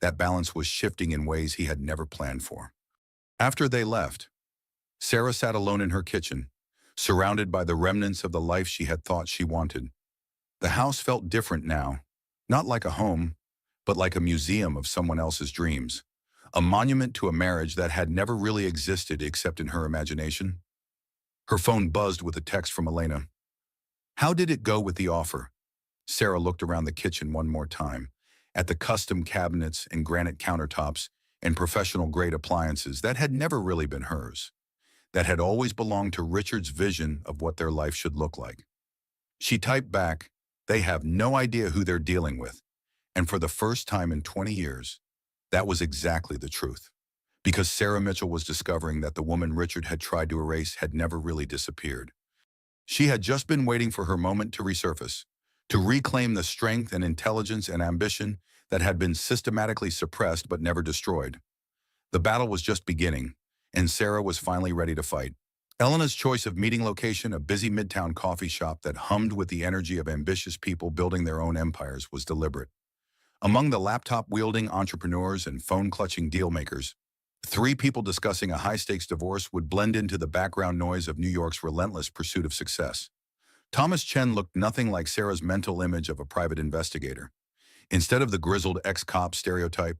that balance was shifting in ways he had never planned for. After they left, Sarah sat alone in her kitchen, surrounded by the remnants of the life she had thought she wanted. The house felt different now, not like a home, but like a museum of someone else's dreams, a monument to a marriage that had never really existed except in her imagination. Her phone buzzed with a text from Elena. How did it go with the offer? Sarah looked around the kitchen one more time, at the custom cabinets and granite countertops and professional-grade appliances that had never really been hers, that had always belonged to Richard's vision of what their life should look like. She typed back, they have no idea who they're dealing with. And for the first time in 20 years, that was exactly the truth. Because Sarah Mitchell was discovering that the woman Richard had tried to erase had never really disappeared. She had just been waiting for her moment to resurface, to reclaim the strength and intelligence and ambition that had been systematically suppressed but never destroyed. The battle was just beginning, and Sarah was finally ready to fight. Elena's choice of meeting location, a busy midtown coffee shop that hummed with the energy of ambitious people building their own empires, was deliberate. Among the laptop-wielding entrepreneurs and phone-clutching deal-makers, 3 people discussing a high-stakes divorce would blend into the background noise of New York's relentless pursuit of success. Thomas Chen looked nothing like Sarah's mental image of a private investigator. Instead of the grizzled ex-cop stereotype,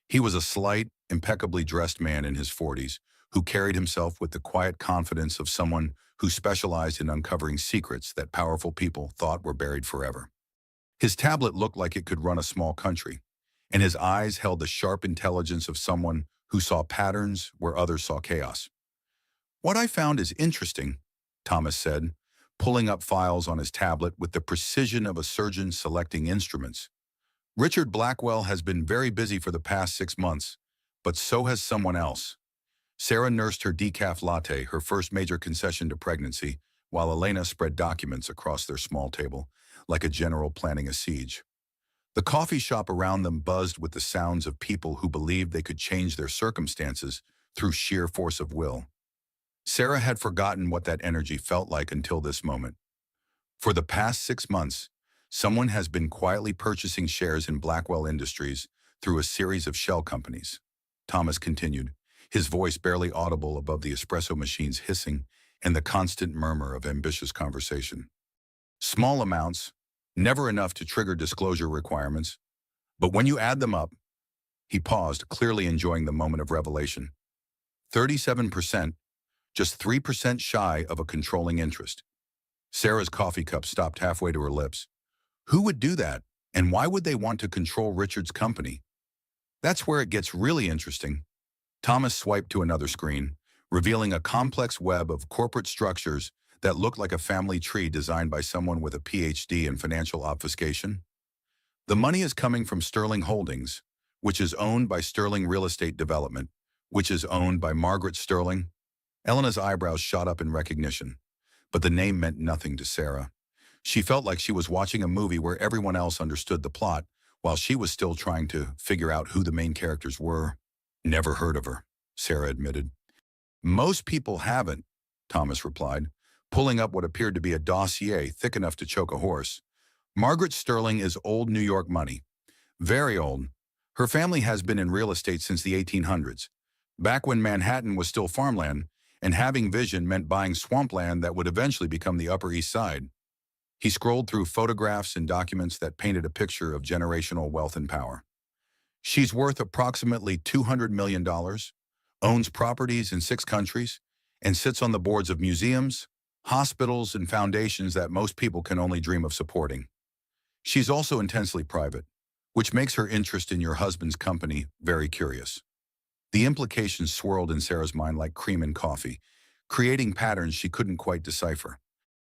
he was a slight, impeccably dressed man in his 40s who carried himself with the quiet confidence of someone who specialized in uncovering secrets that powerful people thought were buried forever. His tablet looked like it could run a small country, and his eyes held the sharp intelligence of someone who saw patterns where others saw chaos. What I found is interesting, Thomas said, pulling up files on his tablet with the precision of a surgeon selecting instruments. Richard Blackwell has been very busy for the past 6 months, but so has someone else. Sarah nursed her decaf latte, her first major concession to pregnancy, while Elena spread documents across their small table, like a general planning a siege. The coffee shop around them buzzed with the sounds of people who believed they could change their circumstances through sheer force of will. Sarah had forgotten what that energy felt like until this moment. For the past 6 months, someone has been quietly purchasing shares in Blackwell Industries through a series of shell companies. Thomas continued, his voice barely audible above the espresso machine's hissing and the constant murmur of ambitious conversation. Small amounts, never enough to trigger disclosure requirements, but when you add them up, he paused, clearly enjoying the moment of revelation. 37%, just 3% shy of a controlling interest. Sarah's coffee cup stopped halfway to her lips. Who would do that, and why would they want to control Richard's company? That's where it gets really interesting. Thomas swiped to another screen, revealing a complex web of corporate structures that looked like a family tree designed by someone with a PhD in financial obfuscation. The money is coming from Sterling Holdings, which is owned by Sterling Real Estate Development, which is owned by Margaret Sterling. Elena's eyebrows shot up in recognition, but the name meant nothing to Sarah. She felt like she was watching a movie where everyone else understood the plot, while she was still trying to figure out who the main characters were. Never heard of her, Sarah admitted. Most people haven't, Thomas replied, pulling up what appeared to be a dossier thick enough to choke a horse. Margaret Sterling is old New York money. Very old. Her family has been in real estate since the 1800s, back when Manhattan was still farmland, and having vision meant buying swampland that would eventually become the Upper East Side. He scrolled through photographs and documents that painted a picture of generational wealth and power. She's worth approximately $200 million, owns properties in 6 countries, and sits on the boards of museums, hospitals, and foundations that most people can only dream of supporting. She's also intensely private, which makes her interest in your husband's company very curious. The implications swirled in Sarah's mind like cream in coffee, creating patterns she couldn't quite decipher.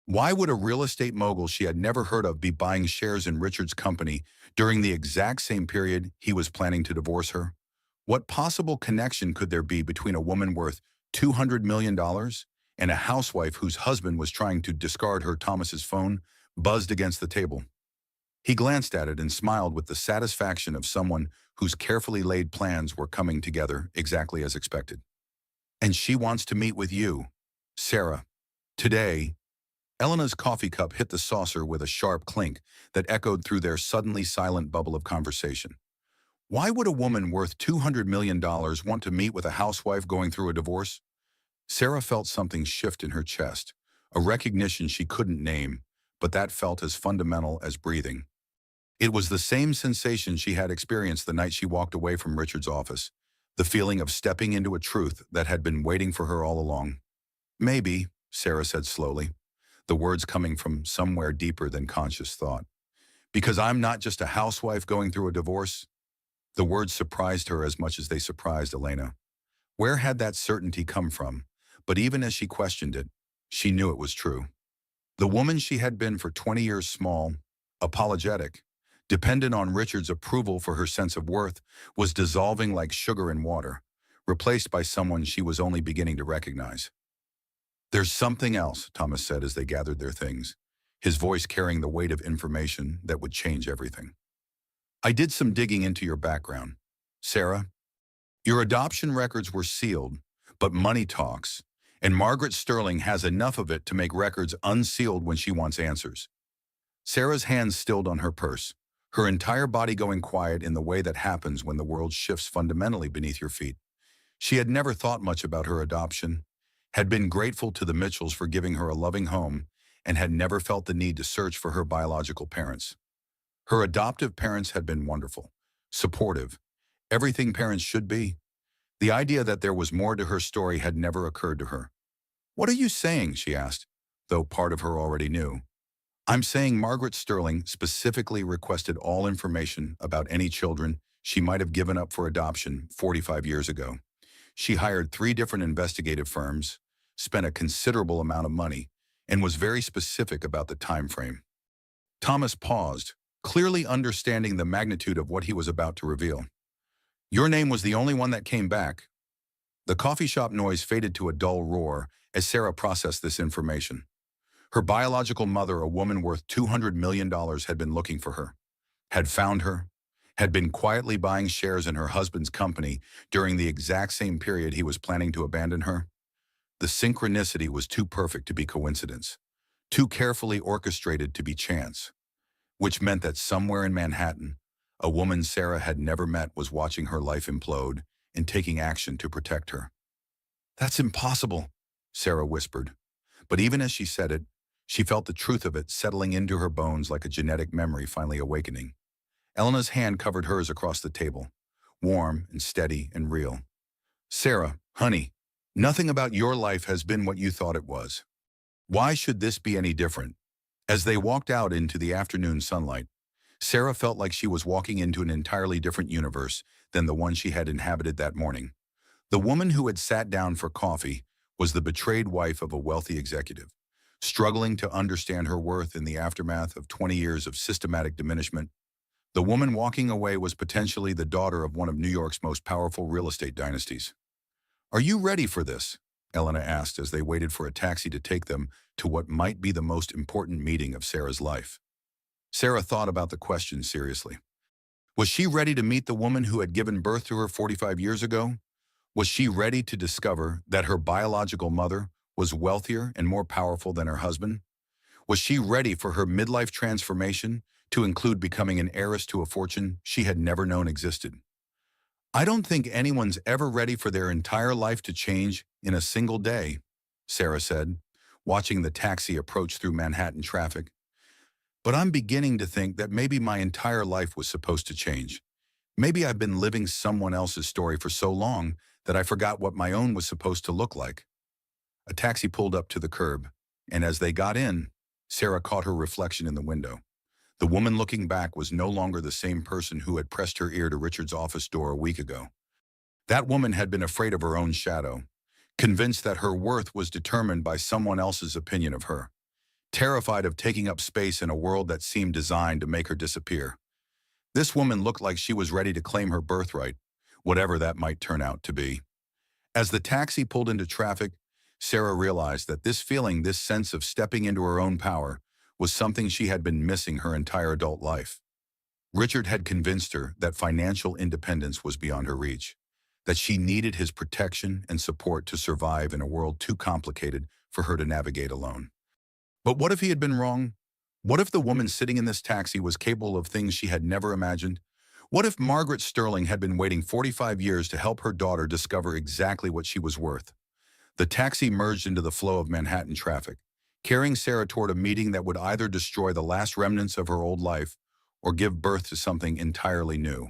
Why would a real estate mogul she had never heard of be buying shares in Richard's company during the exact same period he was planning to divorce her? What possible connection could there be between a woman worth $200 million and a housewife whose husband was trying to discard her? Thomas's phone buzzed against the table. He glanced at it and smiled with the satisfaction of someone whose carefully laid plans were coming together exactly as expected. And she wants to meet with you, Sarah. Today. Elena's coffee cup hit the saucer with a sharp clink that echoed through their suddenly silent bubble of conversation. Why would a woman worth $200 million want to meet with a housewife going through a divorce? Sarah felt something shift in her chest, a recognition she couldn't name, but that felt as fundamental as breathing. It was the same sensation she had experienced the night she walked away from Richard's office, the feeling of stepping into a truth that had been waiting for her all along. Maybe, Sarah said slowly, the words coming from somewhere deeper than conscious thought. Because I'm not just a housewife going through a divorce. The words surprised her as much as they surprised Elena. Where had that certainty come from? But even as she questioned it, she knew it was true. The woman she had been for 20 years, small, apologetic, dependent on Richard's approval for her sense of worth, was dissolving like sugar in water, replaced by someone she was only beginning to recognize. There's something else, Thomas said as they gathered their things, his voice carrying the weight of information that would change everything. I did some digging into your background, Sarah. Your adoption records were sealed, but money talks, and Margaret Sterling has enough of it to make records unsealed when she wants answers. Sarah's hands stilled on her purse, her entire body going quiet in the way that happens when the world shifts fundamentally beneath your feet. She had never thought much about her adoption, had been grateful to the Mitchells for giving her a loving home, and had never felt the need to search for her biological parents. Her adoptive parents had been wonderful, supportive, everything parents should be. The idea that there was more to her story had never occurred to her. What are you saying? She asked, though part of her already knew. I'm saying Margaret Sterling specifically requested all information about any children she might have given up for adoption 45 years ago. She hired 3 different investigative firms, spent a considerable amount of money, and was very specific about the time frame. Thomas paused, clearly understanding the magnitude of what he was about to reveal. Your name was the only one that came back. The coffee shop noise faded to a dull roar as Sarah processed this information. Her biological mother, a woman worth $200 million, had been looking for her, had found her, had been quietly buying shares in her husband's company during the exact same period he was planning to abandon her. The synchronicity was too perfect to be coincidence, too carefully orchestrated to be chance, which meant that somewhere in Manhattan, a woman Sarah had never met was watching her life implode and taking action to protect her. That's impossible, Sarah whispered. But even as she said it, she felt the truth of it settling into her bones like a genetic memory finally awakening. Elena's hand covered hers across the table, warm and steady and real. Sarah, honey, nothing about your life has been what you thought it was. Why should this be any different? As they walked out into the afternoon sunlight, Sarah felt like she was walking into an entirely different universe than the one she had inhabited that morning. The woman who had sat down for coffee was the betrayed wife of a wealthy executive, struggling to understand her worth in the aftermath of 20 years of systematic diminishment. The woman walking away was potentially the daughter of one of New York's most powerful real estate dynasties. Are you ready for this? Elena asked as they waited for a taxi to take them to what might be the most important meeting of Sarah's life. Sarah thought about the question seriously. Was she ready to meet the woman who had given birth to her 45 years ago? Was she ready to discover that her biological mother was wealthier and more powerful than her husband? Was she ready for her midlife transformation to include becoming an heiress to a fortune she had never known existed? I don't think anyone's ever ready for their entire life to change in a single day, Sarah said, watching the taxi approach through Manhattan traffic. But I'm beginning to think that maybe my entire life was supposed to change. Maybe I've been living someone else's story for so long that I forgot what my own was supposed to look like. A taxi pulled up to the curb, and as they got in, Sarah caught her reflection in the window. The woman looking back was no longer the same person who had pressed her ear to Richard's office door a week ago. That woman had been afraid of her own shadow, convinced that her worth was determined by someone else's opinion of her, terrified of taking up space in a world that seemed designed to make her disappear. This woman looked like she was ready to claim her birthright, whatever that might turn out to be. As the taxi pulled into traffic, Sarah realized that this feeling, this sense of stepping into her own power, was something she had been missing her entire adult life. Richard had convinced her that financial independence was beyond her reach, that she needed his protection and support to survive in a world too complicated for her to navigate alone. But what if he had been wrong? What if the woman sitting in this taxi was capable of things she had never imagined? What if Margaret Sterling had been waiting 45 years to help her daughter discover exactly what she was worth? The taxi merged into the flow of Manhattan traffic, carrying Sarah toward a meeting that would either destroy the last remnants of her old life or give birth to something entirely new.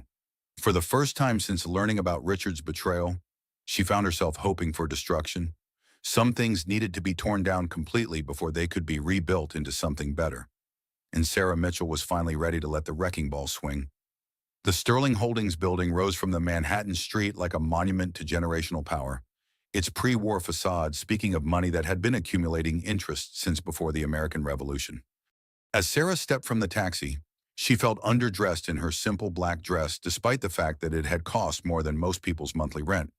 For the first time since learning about Richard's betrayal, she found herself hoping for destruction. Some things needed to be torn down completely before they could be rebuilt into something better. And Sarah Mitchell was finally ready to let the wrecking ball swing. The Sterling Holdings building rose from the Manhattan street like a monument to generational power, its pre-war facade speaking of money that had been accumulating interest since before the American Revolution. As Sarah stepped from the taxi, she felt underdressed in her simple black dress despite the fact that it had cost more than most people's monthly rent.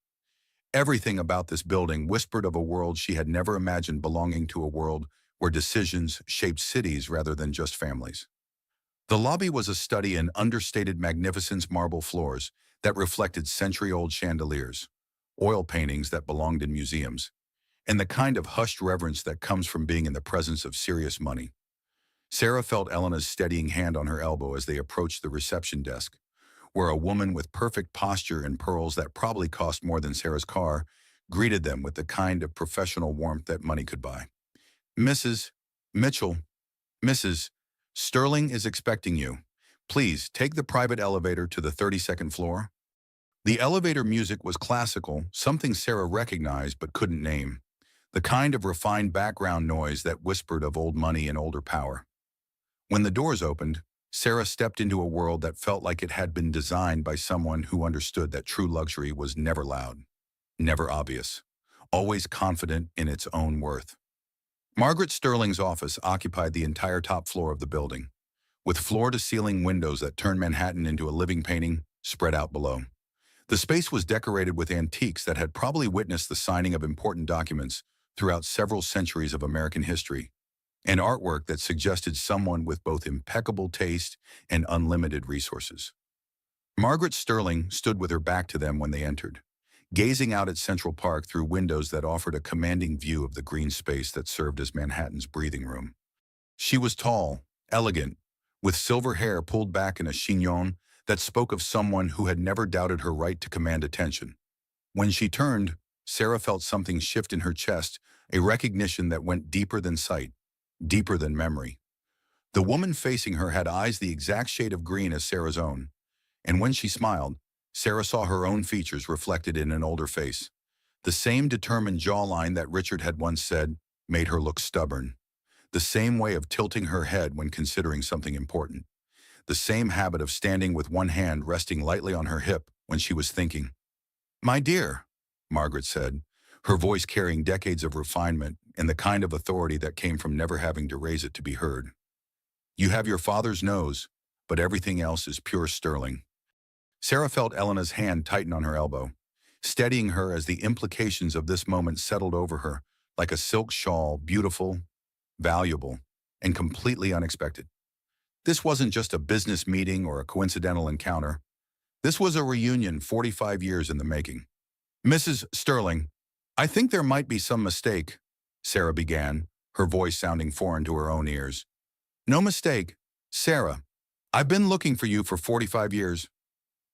Everything about this building whispered of a world she had never imagined belonging to a world where decisions shaped cities rather than just families. The lobby was a study in understated magnificence, marble floors that reflected century-old chandeliers, oil paintings that belonged in museums, and the kind of hushed reverence that comes from being in the presence of serious money. Sarah felt Elena's steadying hand on her elbow as they approached the reception desk, where a woman with perfect posture and pearls that probably cost more than Sarah's car greeted them with the kind of professional warmth that money could buy. "Mrs. Mitchell, Mrs. Sterling is expecting you. Please take the private elevator to the 32nd floor." The elevator music was classical, something Sarah recognized but couldn't name, the kind of refined background noise that whispered of old money and older power. When the doors opened, Sarah stepped into a world that felt like it had been designed by someone who understood that true luxury was never loud, never obvious, always confident in its own worth. Margaret Sterling's office occupied the entire top floor of the building, with floor-to-ceiling windows that turned Manhattan into a living painting spread out below. The space was decorated with antiques that had probably witnessed the signing of important documents throughout several centuries of American history, and artwork that suggested someone with both impeccable taste and unlimited resources. Margaret Sterling stood with her back to them when they entered, gazing out at Central Park through windows that offered a commanding view of the green space that served as Manhattan's breathing room. She was tall, elegant, with silver hair pulled back in a chignon that spoke of someone who had never doubted her right to command attention. When she turned, Sarah felt something shift in her chest, a recognition that went deeper than sight, deeper than memory. The woman facing her had eyes the exact shade of green as Sarah's own, and when she smiled, Sarah saw her own features reflected in an older face. The same determined jawline that Richard had once said made her look stubborn. The same way of tilting her head when considering something important. The same habit of standing with one hand resting lightly on her hip when she was thinking. "My dear," Margaret said, her voice carrying decades of refinement and the kind of authority that came from never having to raise it to be heard. "You have your father's nose, but everything else is pure sterling." Sarah felt Elena's hand tighten on her elbow. steadying her as the implications of this moment settled over her like a silk shawl, beautiful, valuable, and completely unexpected. This wasn't just a business meeting or a coincidental encounter. This was a reunion 45 years in the making. Mrs. Sterling, I think there might be some mistake, Sarah began, her voice sounding foreign to her own ears. No mistake, Sarah. I've been looking for you for 45 years.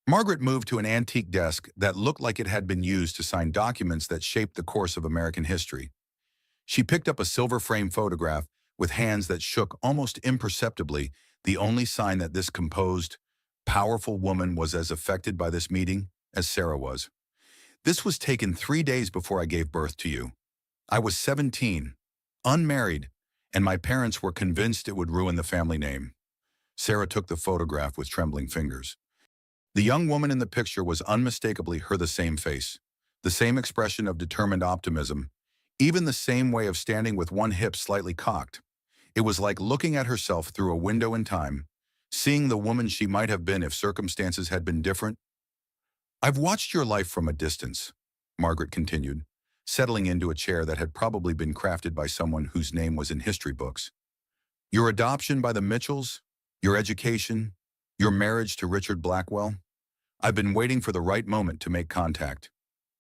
Margaret moved to an antique desk that looked like it had been used to sign documents that shaped the course of American history. She picked up a silver-frame photograph with hands that shook almost imperceptibly, the only sign that this composed, powerful woman was as affected by this meeting as Sarah was. This was taken 3 days before I gave birth to you. I was 17, unmarried, and my parents were convinced it would ruin the family name. Sarah took the photograph with trembling fingers. The young woman in the picture was unmistakably her the same face, the same expression of determined optimism, even the same way of standing with one hip slightly cocked. It was like looking at herself through a window in time, seeing the woman she might have been if circumstances had been different. I've watched your life from a distance, Margaret continued, settling into a chair that had probably been crafted by someone whose name was in history books. Your adoption by the Mitchells, your education, your marriage to Richard Blackwell. I've been waiting for the right moment to make contact.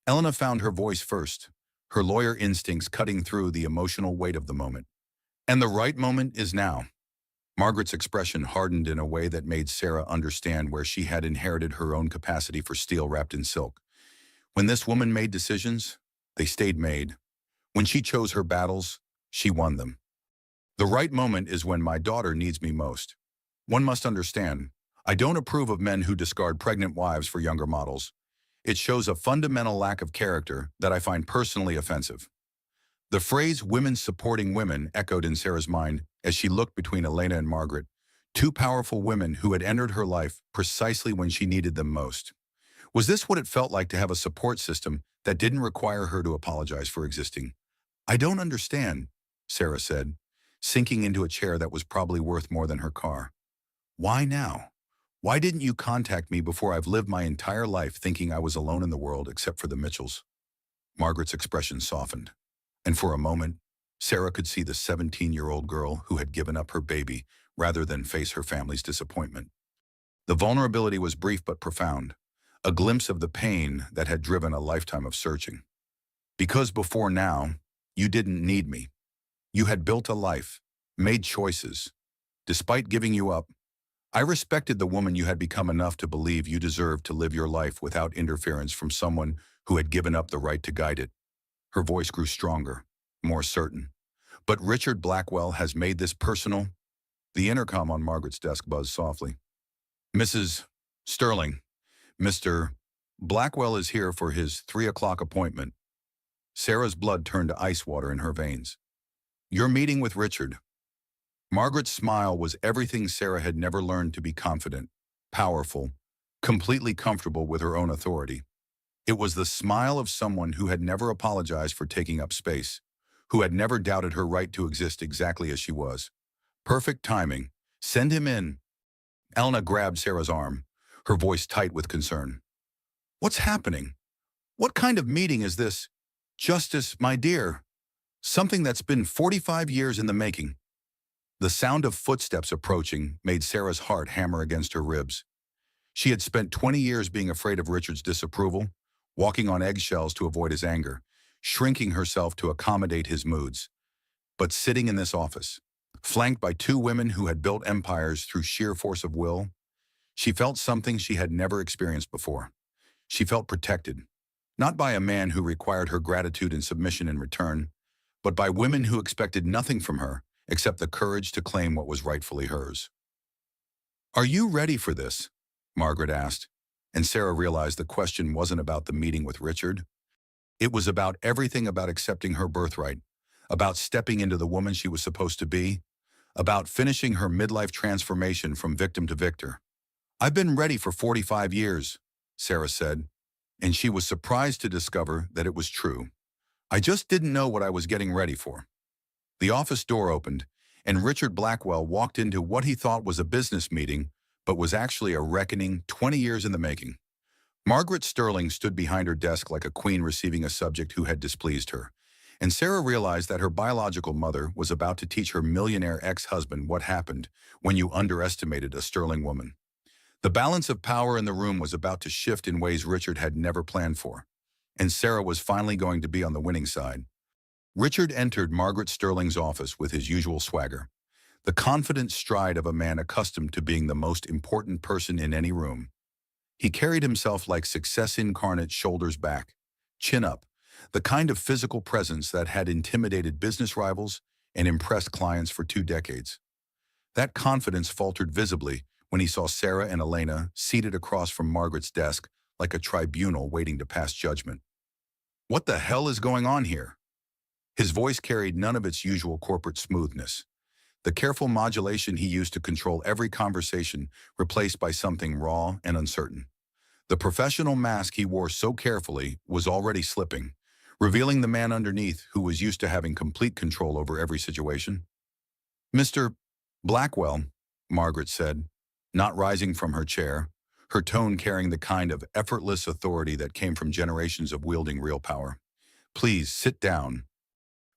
Elena found her voice first, her lawyer instincts cutting through the emotional weight of the moment. And the right moment is now. Margaret's expression hardened in a way that made Sarah understand where she had inherited her own capacity for steel wrapped in silk. When this woman made decisions, they stayed made. When she chose her battles, she won them. The right moment is when my daughter needs me most. One must understand, I don't approve of men who discard pregnant wives for younger models. It shows a fundamental lack of character that I find personally offensive. The phrase women supporting women echoed in Sarah's mind as she looked between Elena and Margaret, two powerful women who had entered her life precisely when she needed them most. Was this what it felt like to have a support system that didn't require her to apologize for existing? I don't understand, Sarah said, sinking into a chair that was probably worth more than her car. Why now? Why didn't you contact me before I've lived my entire life thinking I was alone in the world except for the Mitchells? Margaret's expression softened. And for a moment, Sarah could see the 17-year-old girl who had given up her baby rather than face her family's disappointment. The vulnerability was brief but profound, a glimpse of the pain that had driven a lifetime of searching. Because before now, you didn't need me. You had built a life, made choices. Despite giving you up, I respected the woman you had become enough to believe you deserved to live your life without interference from someone who had given up the right to guide it. Her voice grew stronger, more certain. But Richard Blackwell has made this personal. The intercom on Margaret's desk buzzed softly. Mrs. Sterling, Mr. Blackwell is here for his 3 o'clock appointment. Sarah's blood turned to ice water in her veins. Your meeting with Richard. Margaret's smile was everything Sarah had never learned to be confident, powerful, completely comfortable with her own authority. It was the smile of someone who had never apologized for taking up space, who had never doubted her right to exist exactly as she was. Perfect timing. Send him in. Elena grabbed Sarah's arm, her voice tight with concern. What's happening? What kind of meeting is this? Justice, my dear. Something that's been 45 years in the making. The sound of footsteps approaching made Sarah's heart hammer against her ribs. She had spent 20 years being afraid of Richard's disapproval, walking on eggshells to avoid his anger, shrinking herself to accommodate his moods. But sitting in this office, flanked by two women who had built empires through sheer force of will, she felt something she had never experienced before. She felt protected, not by a man who required her gratitude and submission in return, but by women who expected nothing from her except the courage to claim what was rightfully hers. Are you ready for this? Margaret asked, and Sarah realized the question wasn't about the meeting with Richard. It was about everything about accepting her birthright, about stepping into the woman she was supposed to be, about finishing her midlife transformation from victim to victor. I've been ready for 45 years, Sarah said, and she was surprised to discover that it was true. I just didn't know what I was getting ready for. The office door opened, and Richard Blackwell walked into what he thought was a business meeting, but was actually a reckoning 20 years in the making. Margaret Sterling stood behind her desk like a queen receiving a subject who had displeased her, and Sarah realized that her biological mother was about to teach her millionaire ex-husband what happened when you underestimated a Sterling woman. The balance of power in the room was about to shift in ways Richard had never planned for, and Sarah was finally going to be on the winning side. Richard entered Margaret Sterling's office with his usual swagger, the confident stride of a man accustomed to being the most important person in any room. He carried himself like success incarnate, shoulders back, chin up, the kind of physical presence that had intimidated business rivals and impressed clients for 2 decades. That confidence faltered visibly when he saw Sarah and Elena seated across from Margaret's desk like a tribunal waiting to pass judgment. "What the hell is going on here?" His voice carried none of its usual corporate smoothness. The careful modulation he used to control every conversation replaced by something raw and uncertain. The professional mask he wore so carefully was already slipping, revealing the man underneath who was used to having complete control over every situation. "Mr. Blackwell," Margaret said, not rising from her chair, her tone carrying the kind of effortless authority that came from generations of wielding real power. "Please sit down.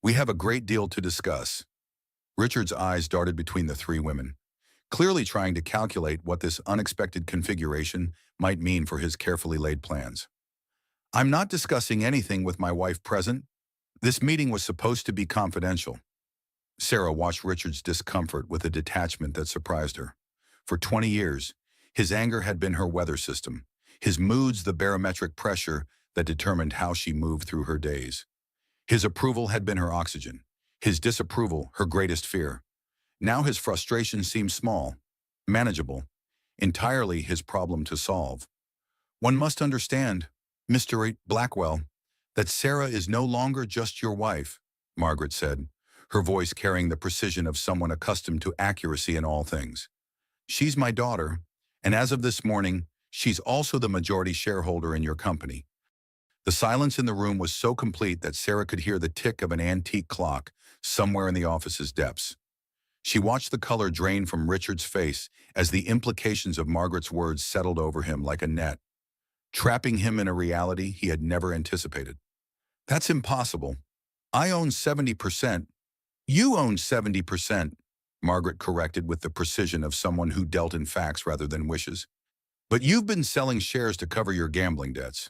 We have a great deal to discuss." Richard's eyes darted between the three women, clearly trying to calculate what this unexpected configuration might mean for his carefully laid plans. "I'm not discussing anything with my wife present. This meeting was supposed to be confidential." Sarah watched Richard's discomfort with a detachment that surprised her. For 20 years, his anger had been her weather system, his moods the barometric pressure that determined how she moved through her days. His approval had been her oxygen, his disapproval her greatest fear. Now his frustration seemed small, manageable, entirely his problem to solve. "One must understand, Mr. Blackwell, that Sarah is no longer just your wife," Margaret said, her voice carrying the precision of someone accustomed to accuracy in all things. "She's my daughter, and as of this morning, she's also the majority shareholder in your company." The silence in the room was so complete that Sarah could hear the tick of an antique clock somewhere in the office's depths. She watched the color drain from Richard's face as the implications of Margaret's words settled over him like a net, trapping him in a reality he had never anticipated. "That's impossible. I own 70%. You own 70%, Margaret corrected with the precision of someone who dealt in facts rather than wishes. "But you've been selling shares to cover your gambling debts."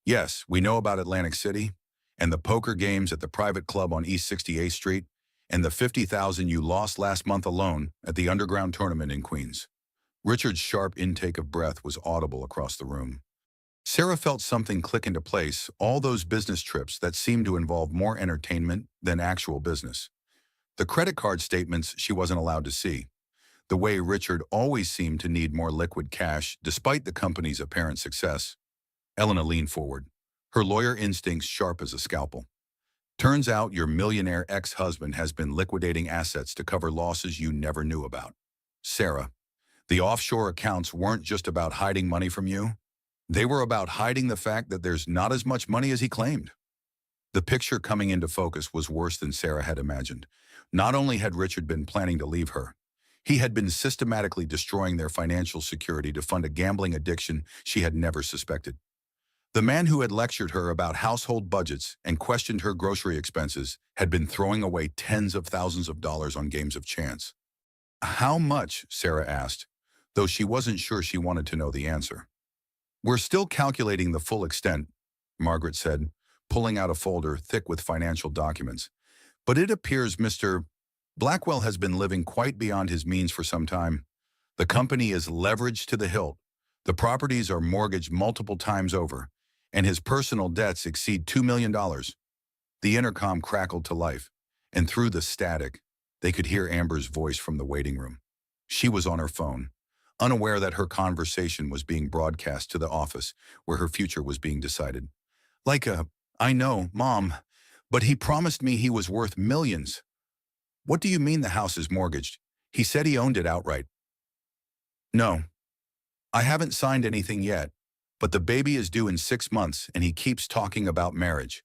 "Yes, we know about Atlantic City, and the poker games at the private club on East 68th Street, and the 50,000 you lost last month alone at the underground tournament in Queens." Richard's sharp intake of breath was audible across the room. Sarah felt something click into place, all those business trips that seemed to involve more entertainment than actual business. The credit card statements she wasn't allowed to see. The way Richard always seemed to need more liquid cash despite the company's apparent success. Elena leaned forward, her lawyer instincts sharp as a scalpel. "Turns out your millionaire ex-husband has been liquidating assets to cover losses you never knew about." "Sarah, the offshore accounts weren't just about hiding money from you. They were about hiding the fact that there's not as much money as he claimed." The picture coming into focus was worse than Sarah had imagined. Not only had Richard been planning to leave her, he had been systematically destroying their financial security to fund a gambling addiction she had never suspected. The man who had lectured her about household budgets and questioned her grocery expenses had been throwing away tens of thousands of dollars on games of chance. "How much?" Sarah asked, though she wasn't sure she wanted to know the answer. "We're still calculating the full extent," Margaret said, pulling out a folder thick with financial documents. "But it appears Mr. Blackwell has been living quite beyond his means for some time. The company is leveraged to the hilt. The properties are mortgaged multiple times over, and his personal debts exceed $2 million. The intercom crackled to life, and through the static, they could hear Amber's voice from the waiting room. She was on her phone, unaware that her conversation was being broadcast to the office where her future was being decided. "I know, Mom, but he promised me he was worth millions." "What do you mean the house is mortgaged? He said he owned it outright." "No, I haven't signed anything yet, but the baby is due in 6 months and he keeps talking about marriage."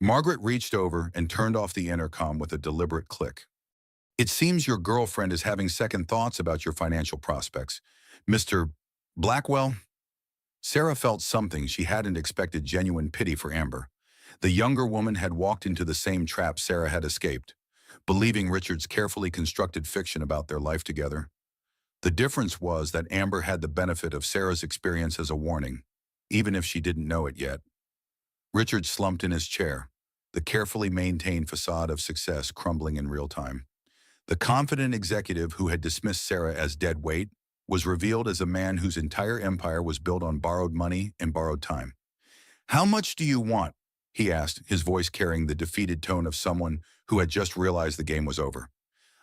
Margaret reached over and turned off the intercom with a deliberate click. "It seems your girlfriend is having second thoughts about your financial prospects, Mr. Blackwell." Sarah felt something she hadn't expected: genuine pity for Amber. The younger woman had walked into the same trap Sarah had escaped, believing Richard's carefully constructed fiction about their life together. The difference was that Amber had the benefit of Sarah's experience as a warning, even if she didn't know it yet. Richard slumped in his chair, the carefully maintained facade of success crumbling in real time. The confident executive who had dismissed Sarah as dead weight was revealed as a man whose entire empire was built on borrowed money and borrowed time. "How much do you want?" he asked, his voice carrying the defeated tone of someone who had just realized the game was over.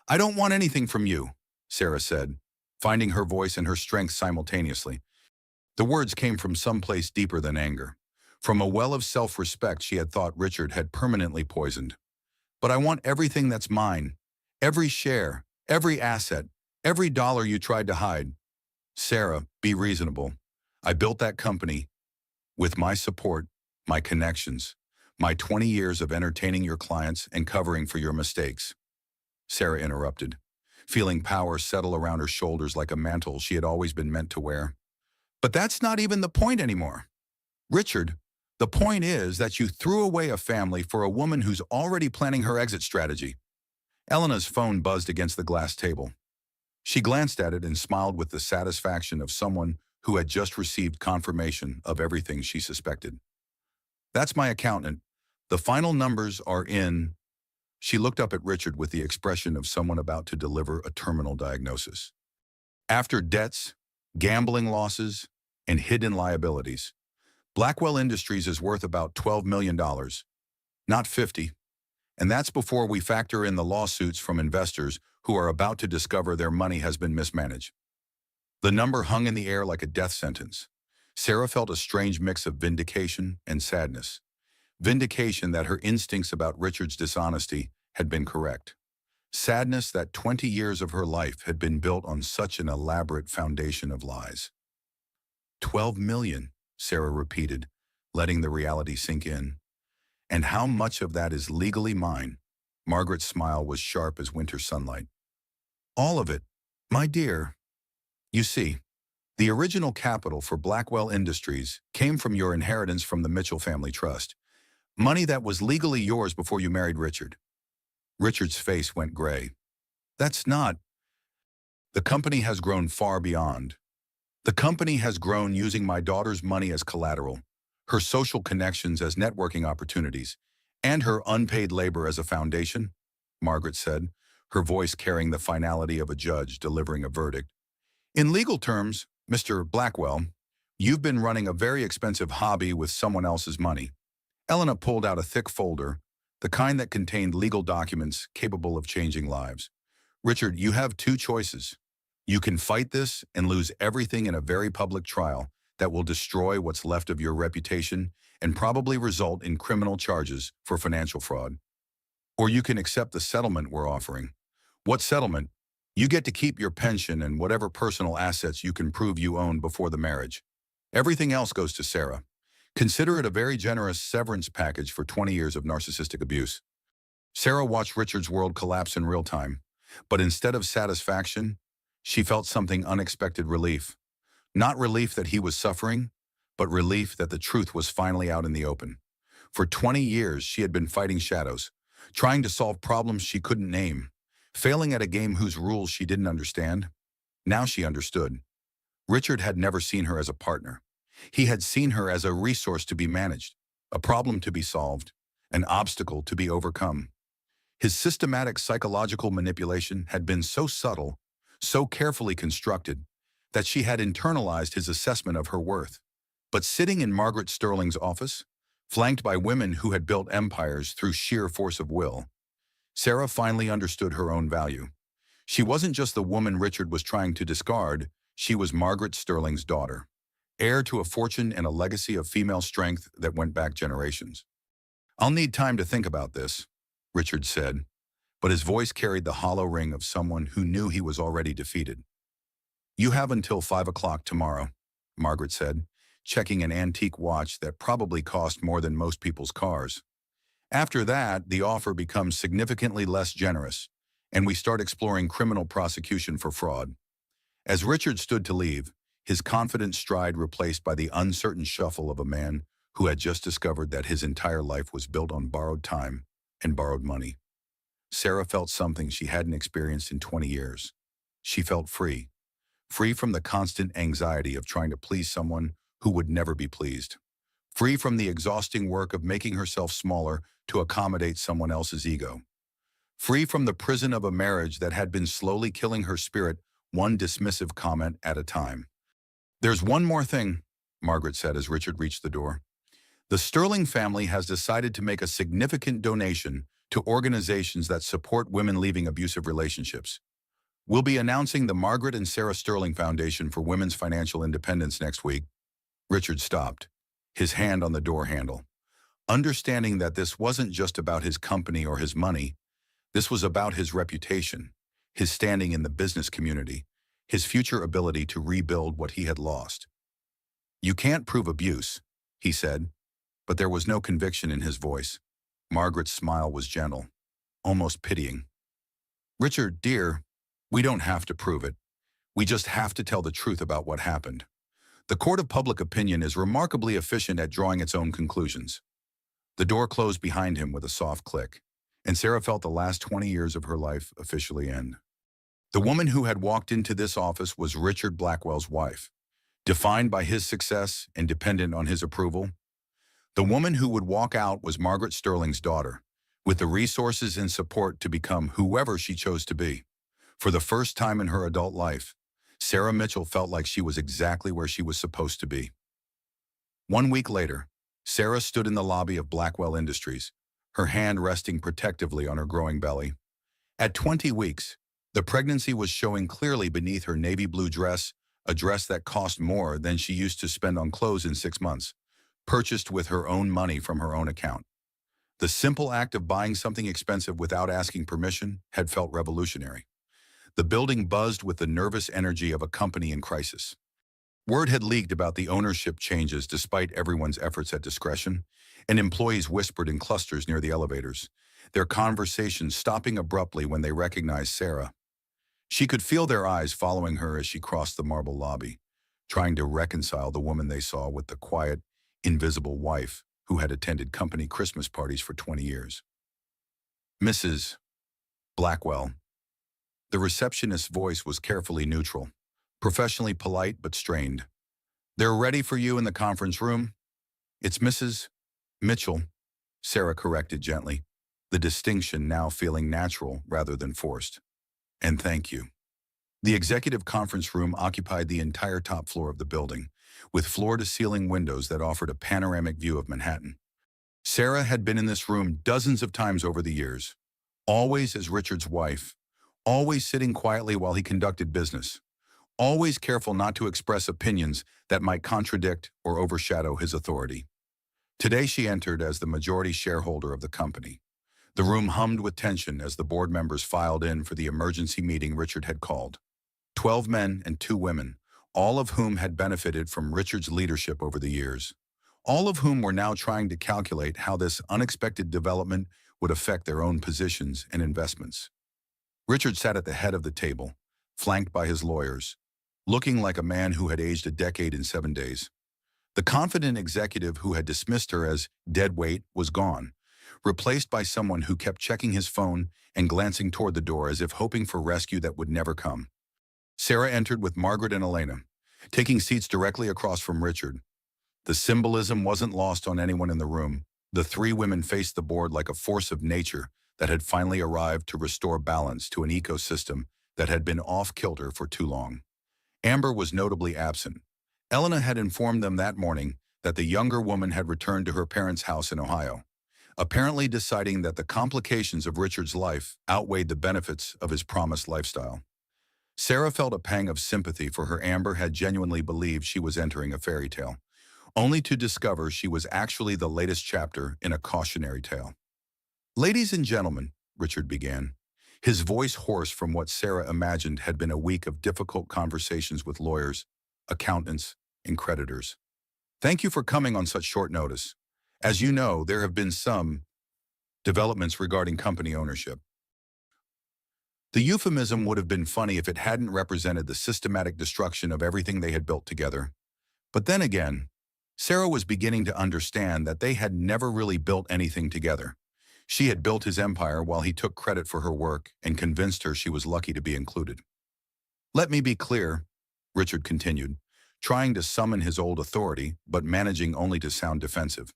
"I don't want anything from you," Sarah said, finding her voice and her strength simultaneously. The words came from someplace deeper than anger, from a well of self-respect she had thought Richard had permanently poisoned. "But I want everything that's mine. Every share, every asset, every dollar you tried to hide." "Sarah, be reasonable. I built that company with my support, my connections, my 20 years of entertaining your clients and covering for your mistakes." Sarah interrupted, feeling power settle around her shoulders like a mantle she had always been meant to wear. "But that's not even the point anymore. Richard, the point is that you threw away a family for a woman who's already planning her exit strategy." Elena's phone buzzed against the glass table. She glanced at it and smiled with the satisfaction of someone who had just received confirmation of everything she suspected. "That's my accountant. The final numbers are in." She looked up at Richard with the expression of someone about to deliver a terminal diagnosis. "After debts, gambling losses, and hidden liabilities, Blackwell Industries is worth about $12 million, not 50. And that's before we factor in the lawsuits from investors who are about to discover their money has been mismanaged." The number hung in the air like a death sentence. Sarah felt a strange mix of vindication and sadness. Vindication that her instincts about Richard's dishonesty had been correct. Sadness that 20 years of her life had been built on such an elaborate foundation of lies. 12 million, Sarah repeated, letting the reality sink in. "And how much of that is legally mine?" Margaret's smile was sharp as winter sunlight. "All of it, my dear. You see, the original capital for Blackwell Industries came from your inheritance from the Mitchell Family Trust. Money that was legally yours before you married Richard." Richard's face went gray. "That's not—" "The company has grown far beyond. The company has grown using my daughter's money as collateral, her social connections as networking opportunities, and her unpaid labor as a foundation," Margaret said, her voice carrying the finality of a judge delivering a verdict. "In legal terms, Mr. Blackwell, you've been running a very expensive hobby with someone else's money." Elena pulled out a thick folder, the kind that contained legal documents capable of changing lives. "Richard, you have two choices. You can fight this and lose everything in a very public trial that will destroy what's left of your reputation and probably result in criminal charges for financial fraud. Or you can accept the settlement we're offering." "What settlement?" "You get to keep your pension and whatever personal assets you can prove you own before the marriage. Everything else goes to Sarah. Consider it a very generous severance package for 20 years of narcissistic abuse." Sarah watched Richard's world collapse in real time, but instead of satisfaction, she felt something unexpected: relief. Not relief that he was suffering, but relief that the truth was finally out in the open. For 20 years, she had been fighting shadows, trying to solve problems she couldn't name, failing at a game whose rules she didn't understand. Now she understood. Richard had never seen her as a partner. He had seen her as a resource to be managed, a problem to be solved, an obstacle to be overcome. His systematic psychological manipulation had been so subtle, so carefully constructed, that she had internalized his assessment of her worth. But sitting in Margaret Sterling's office, flanked by women who had built empires through sheer force of will, Sarah finally understood her own value. She wasn't just the woman Richard was trying to discard, she was Margaret Sterling's daughter, heir to a fortune and a legacy of female strength that went back generations. "I'll need time to think about this," Richard said, but his voice carried the hollow ring of someone who knew he was already defeated. "You have until 5 o'clock tomorrow," Margaret said, checking an antique watch that probably cost more than most people's cars. "After that, the offer becomes significantly less generous, and we start exploring criminal prosecution for fraud." As Richard stood to leave, his confident stride replaced by the uncertain shuffle of a man who had just discovered that his entire life was built on borrowed time and borrowed money. Sarah felt something she hadn't experienced in 20 years. She felt free, free from the constant anxiety of trying to please someone who would never be pleased, free from the exhausting work of making herself smaller to accommodate someone else's ego, free from the prison of a marriage that had been slowly killing her spirit one dismissive comment at a time. "There's one more thing," Margaret said as Richard reached the door. "The Sterling family has decided to make a significant donation to organizations that support women leaving abusive relationships. We'll be announcing the Margaret and Sarah Sterling Foundation for Women's Financial Independence next week." Richard stopped, his hand on the door handle, understanding that this wasn't just about his company or his money. This was about his reputation, his standing in the business community, his future ability to rebuild what he had lost. "You can't prove abuse," he said, but there was no conviction in his voice. Margaret's smile was gentle, almost pitying. "Richard, dear, we don't have to prove it. We just have to tell the truth about what happened. The court of public opinion is remarkably efficient at drawing its own conclusions." The door closed behind him with a soft click, and Sarah felt the last 20 years of her life officially end. The woman who had walked into this office was Richard Blackwell's wife, defined by his success and dependent on his approval. The woman who would walk out was Margaret Sterling's daughter, with the resources and support to become whoever she chose to be. For the first time in her adult life, Sarah Mitchell felt like she was exactly where she was supposed to be. 1 week later, Sarah stood in the lobby of Blackwell Industries, her hand resting protectively on her growing belly. At 20 weeks, the pregnancy was showing clearly beneath her navy blue dress, a dress that cost more than she used to spend on clothes in 6 months, purchased with her own money from her own account. The simple act of buying something expensive without asking permission had felt revolutionary. The building buzzed with the nervous energy of a company in crisis. Word had leaked about the ownership changes despite everyone's efforts at discretion, and employees whispered in clusters near the elevators, their conversations stopping abruptly when they recognized Sarah. She could feel their eyes following her as she crossed the marble lobby, trying to reconcile the woman they saw with the quiet, invisible wife who had attended company Christmas parties for 20 years. "Mrs. Blackwell." The receptionist's voice was carefully neutral, professionally polite but strained. "They're ready for you in the conference room." "It's Mrs. Mitchell," Sarah corrected gently, the distinction now feeling natural rather than forced. "And thank you." The executive conference room occupied the entire top floor of the building, with floor-to-ceiling windows that offered a panoramic view of Manhattan. Sarah had been in this room dozens of times over the years, always as Richard's wife, always sitting quietly while he conducted business, always careful not to express opinions that might contradict or overshadow his authority. Today she entered as the majority shareholder of the company. The room hummed with tension as the board members filed in for the emergency meeting Richard had called. 12 men and 2 women, all of whom had benefited from Richard's leadership over the years, all of whom were now trying to calculate how this unexpected development would affect their own positions and investments. Richard sat at the head of the table, flanked by his lawyers, looking like a man who had aged a decade in 7 days. The confident executive who had dismissed her as dead weight was gone, replaced by someone who kept checking his phone and glancing toward the door as if hoping for rescue that would never come. Sarah entered with Margaret and Elena, taking seats directly across from Richard. The symbolism wasn't lost on anyone in the room. The 3 women faced the board like a force of nature that had finally arrived to restore balance to an ecosystem that had been off-kilter for too long. Amber was notably absent. Elena had informed them that morning that the younger woman had returned to her parents' house in Ohio, apparently deciding that the complications of Richard's life outweighed the benefits of his promised lifestyle. Sarah felt a pang of sympathy for her. Amber had genuinely believed she was entering a fairy tale, only to discover she was actually the latest chapter in a cautionary tale. "Ladies and gentlemen," Richard began, his voice hoarse from what Sarah imagined had been a week of difficult conversations with lawyers, accountants, and creditors. "Thank you for coming on such short notice. As you know, there have been some developments regarding company ownership. The euphemism would have been funny if it hadn't represented the systematic destruction of everything they had built together. But then again, Sarah was beginning to understand that they had never really built anything together. She had built his empire while he took credit for her work and convinced her she was lucky to be included. "Let me be clear," Richard continued, trying to summon his old authority, but managing only to sound defensive.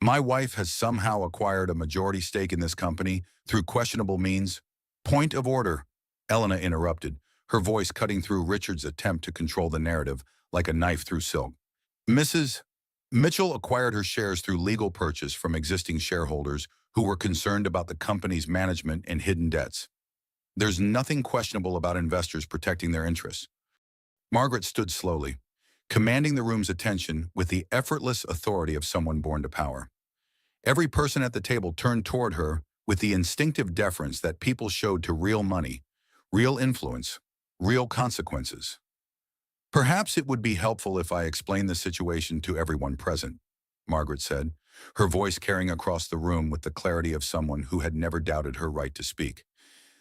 "My wife has somehow acquired a majority stake in this company through questionable means." "Point of order," Elena interrupted, her voice cutting through Richard's attempt to control the narrative like a knife through silk. "Mrs. Mitchell acquired her shares through legal purchase from existing shareholders who were concerned about the company's management and hidden debts. There's nothing questionable about investors protecting their interests." Margaret stood slowly, commanding the room's attention with the effortless authority of someone born to power. Every person at the table turned toward her with the instinctive deference that people showed to real money, real influence, real consequences. "Perhaps it would be helpful if I explain the situation to everyone present," Margaret said, her voice carrying across the room with the clarity of someone who had never doubted her right to speak.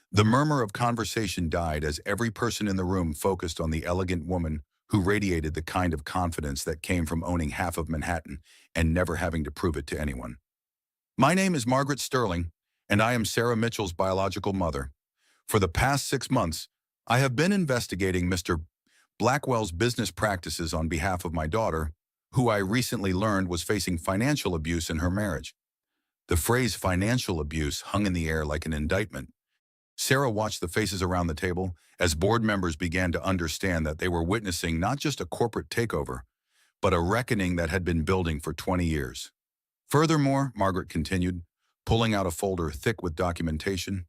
The murmur of conversation died as every person in the room focused on the elegant woman who radiated the kind of confidence that came from owning half of Manhattan and never having to prove it to anyone. "My name is Margaret Sterling, and I am Sarah Mitchell's biological mother. For the past 6 months, I have been investigating Mr. Blackwell's business practices on behalf of my daughter, who I recently learned was facing financial abuse in her marriage." The phrase financial abuse hung in the air like an indictment. Sarah watched the faces around the table as board members began to understand that they were witnessing not just a corporate takeover, but a reckoning that had been building for 20 years. "Furthermore," Margaret continued, pulling out a folder thick with documentation,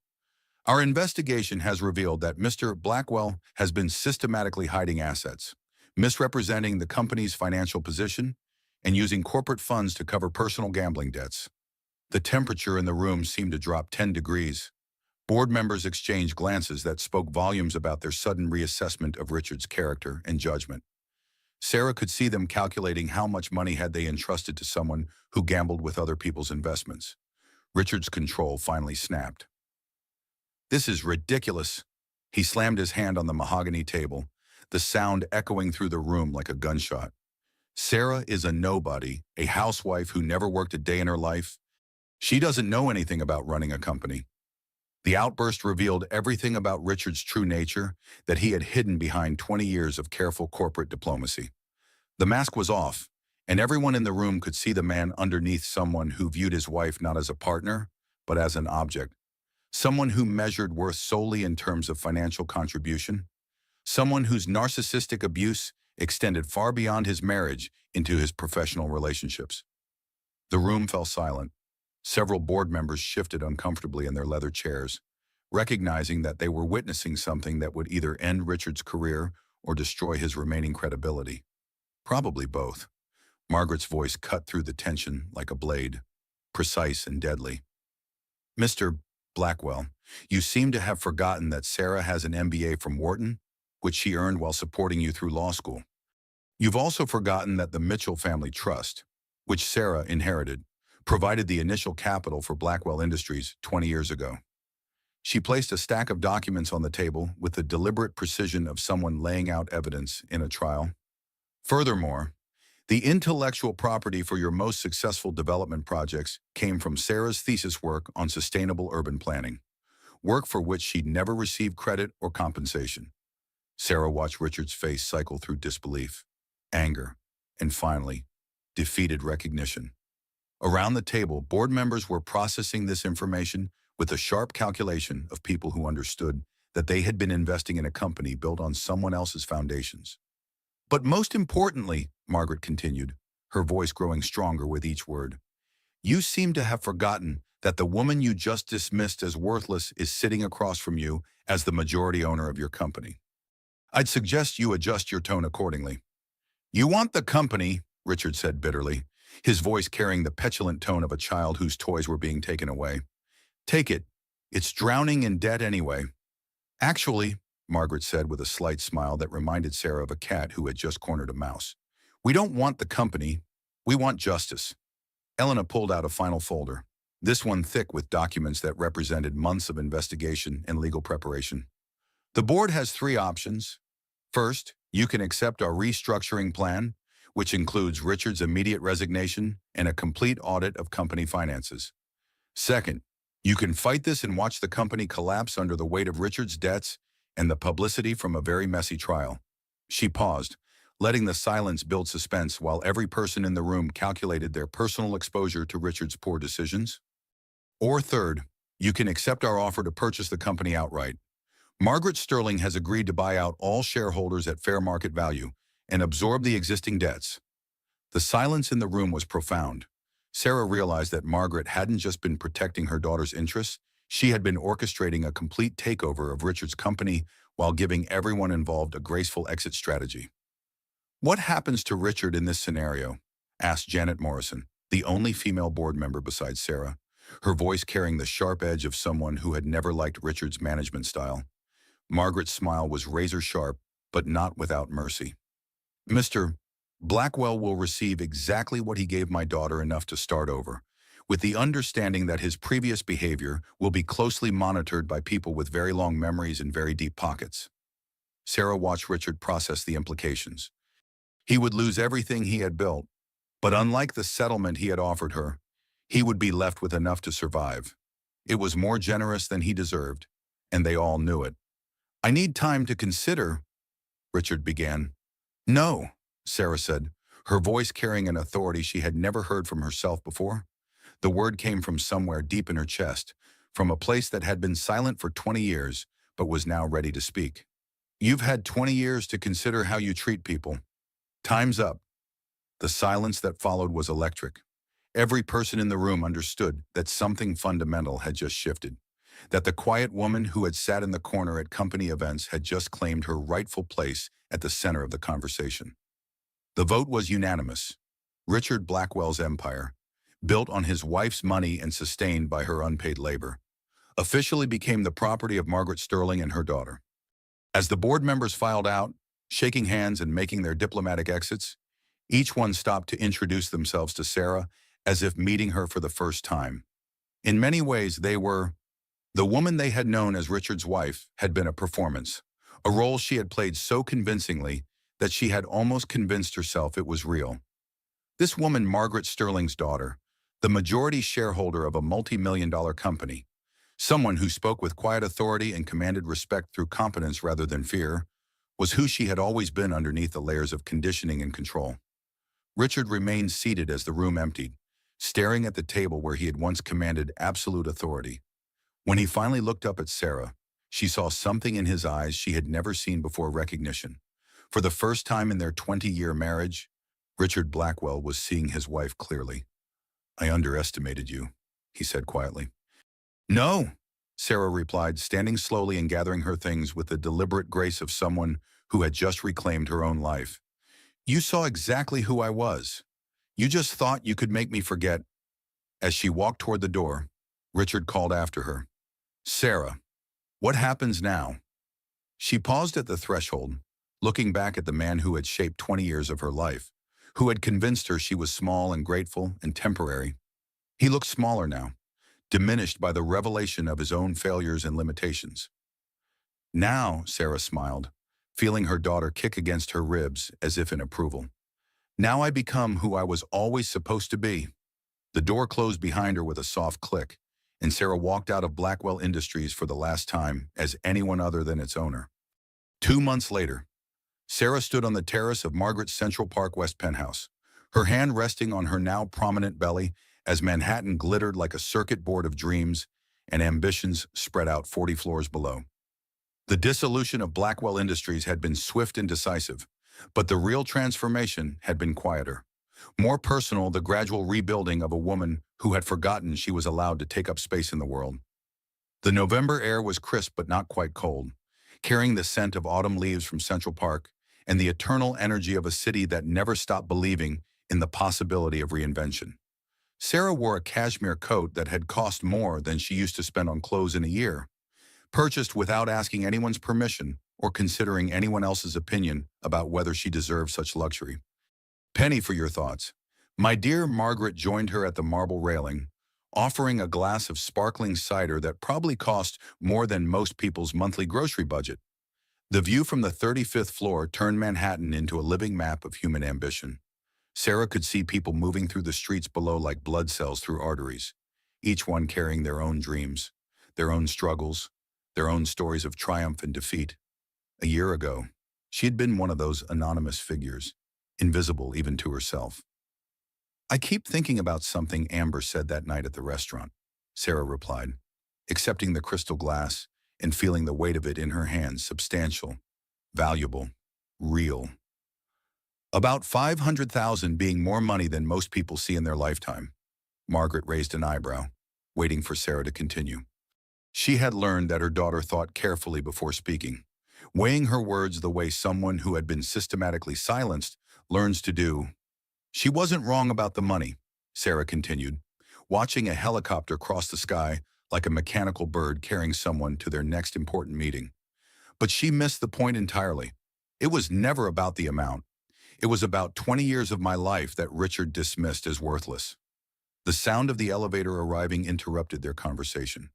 "our investigation has revealed that Mr. Blackwell has been systematically hiding assets, misrepresenting the company's financial position, and using corporate funds to cover personal gambling debts." The temperature in the room seemed to drop 10 degrees. Board members exchanged glances that spoke volumes about their sudden reassessment of Richard's character and judgment. Sarah could see them calculating how much money had they entrusted to someone who gambled with other people's investments. Richard's control finally snapped. "This is ridiculous." He slammed his hand on the mahogany table, the sound echoing through the room like a gunshot. "Sarah is a nobody, a housewife who never worked a day in her life. She doesn't know anything about running a company." The outburst revealed everything about Richard's true nature that he had hidden behind 20 years of careful corporate diplomacy. The mask was off, and everyone in the room could see the man underneath, someone who viewed his wife not as a partner, but as an object. Someone who measured worth solely in terms of financial contribution. Someone whose narcissistic abuse extended far beyond his marriage into his professional relationships. The room fell silent. Several board members shifted uncomfortably in their leather chairs, recognizing that they were witnessing something that would either end Richard's career or destroy his remaining credibility. Probably both. Margaret's voice cut through the tension like a blade, precise and deadly. "Mr. Blackwell, you seem to have forgotten that Sarah has an MBA from Wharton, which she earned while supporting you through law school. You've also forgotten that the Mitchell Family Trust, which Sarah inherited, provided the initial capital for Blackwell Industries 20 years ago." She placed a stack of documents on the table with the deliberate precision of someone laying out evidence in a trial. "Furthermore, the intellectual property for your most successful development projects came from Sarah's thesis work on sustainable urban planning, work for which she'd never received credit or compensation." Sarah watched Richard's face cycle through disbelief, anger, and finally, defeated recognition. Around the table, board members were processing this information with a sharp calculation of people who understood that they had been investing in a company built on someone else's foundations. "But most importantly," Margaret continued, her voice growing stronger with each word, "you seem to have forgotten that the woman you just dismissed as worthless is sitting across from you as the majority owner of your company. I'd suggest you adjust your tone accordingly." "You want the company," Richard said bitterly, his voice carrying the petulant tone of a child whose toys were being taken away. "Take it. It's drowning in debt anyway." "Actually," Margaret said with a slight smile that reminded Sarah of a cat who had just cornered a mouse, "we don't want the company. We want justice." Elena pulled out a final folder. this one thick with documents that represented months of investigation and legal preparation. The board has three options. First, you can accept our restructuring plan, which includes Richard's immediate resignation and a complete audit of company finances. Second, you can fight this and watch the company collapse under the weight of Richard's debts and the publicity from a very messy trial. She paused, letting the silence build suspense while every person in the room calculated their personal exposure to Richard's poor decisions. Or third, you can accept our offer to purchase the company outright. Margaret Sterling has agreed to buy out all shareholders at fair market value and absorb the existing debts. The silence in the room was profound. Sarah realized that Margaret hadn't just been protecting her daughter's interests, she had been orchestrating a complete takeover of Richard's company while giving everyone involved a graceful exit strategy. "What happens to Richard in this scenario?" asked Janet Morrison, the only female board member besides Sarah, her voice carrying the sharp edge of someone who had never liked Richard's management style. Margaret's smile was razor-sharp, but not without mercy. "Mr. Blackwell will receive exactly what he gave my daughter, enough to start over, with the understanding that his previous behavior will be closely monitored by people with very long memories and very deep pockets." Sarah watched Richard process the implications. He would lose everything he had built, but unlike the settlement he had offered her, he would be left with enough to survive. It was more generous than he deserved, and they all knew it. "I need time to consider," Richard began. "No," Sarah said, her voice carrying an authority she had never heard from herself before. The word came from somewhere deep in her chest, from a place that had been silent for 20 years, but was now ready to speak. "You've had 20 years to consider how you treat people. Time's up." The silence that followed was electric. Every person in the room understood that something fundamental had just shifted, that the quiet woman who had sat in the corner at company events had just claimed her rightful place at the center of the conversation. The vote was unanimous. Richard Blackwell's empire, built on his wife's money and sustained by her unpaid labor, officially became the property of Margaret Sterling and her daughter. As the board members filed out, shaking hands and making their diplomatic exits, each one stopped to introduce themselves to Sarah as if meeting her for the first time. In many ways, the woman they had known as Richard's wife had been a performance, a role she had played so convincingly that she had almost convinced herself it was real. This woman, Margaret Sterling's daughter, the majority shareholder of a multi-million-dollar company, someone who spoke with quiet authority and commanded respect through competence rather than fear, was who she had always been underneath the layers of conditioning and control. Richard remained seated as the room emptied, staring at the table where he had once commanded absolute authority. When he finally looked up at Sarah, she saw something in his eyes she had never seen before: recognition. For the first time in their 20-year marriage, Richard Blackwell was seeing his wife clearly. "I underestimated you," he said quietly. "No," Sarah replied, standing slowly and gathering her things with the deliberate grace of someone who had just reclaimed her own life. "You saw exactly who I was. You just thought you could make me forget." As she walked toward the door, Richard called after her, "Sarah, what happens now?" She paused at the threshold, looking back at the man who had shaped 20 years of her life, who had convinced her she was small and grateful and temporary. He looked smaller now, diminished by the revelation of his own failures and limitations. "Now," Sarah smiled, feeling her daughter kick against her ribs as if in approval. "Now I become who I was always supposed to be." The door closed behind her with a soft click, and Sarah walked out of Blackwell Industries for the last time as anyone other than its owner. 2 months later, Sarah stood on the terrace of Margaret's Central Park West penthouse, her hand resting on her now prominent belly as Manhattan glittered like a circuit board of dreams and ambitions spread out 40 floors below. The dissolution of Blackwell Industries had been swift and decisive, but the real transformation had been quieter. More personal, the gradual rebuilding of a woman who had forgotten she was allowed to take up space in the world. The November air was crisp but not quite cold, carrying the scent of autumn leaves from Central Park and the eternal energy of a city that never stopped believing in the possibility of reinvention. Sarah wore a cashmere coat that had cost more than she used to spend on clothes in a year, purchased without asking anyone's permission or considering anyone else's opinion about whether she deserved such luxury. "Penny, for your thoughts." My dear Margaret joined her at the marble railing, offering a glass of sparkling cider that probably cost more than most people's monthly grocery budget. The view from the 35th floor turned Manhattan into a living map of human ambition. Sarah could see people moving through the streets below like blood cells through arteries, each one carrying their own dreams, their own struggles, their own stories of triumph and defeat. A year ago, she had been one of those anonymous figures, invisible even to herself. "I keep thinking about something Amber said that night at the restaurant," Sarah replied, accepting the crystal glass and feeling the weight of it in her hands, substantial, valuable, real. "About 500,000 being more money than most people see in their lifetime." Margaret raised an eyebrow, waiting for Sarah to continue. She had learned that her daughter thought carefully before speaking, weighing her words the way someone who had been systematically silenced learns to do. "She wasn't wrong about the money," Sarah continued, watching a helicopter cross the sky like a mechanical bird carrying someone to their next important meeting. "But she missed the point entirely. It was never about the amount. It was about 20 years of my life that Richard dismissed as worthless." The sound of the elevator arriving interrupted their conversation.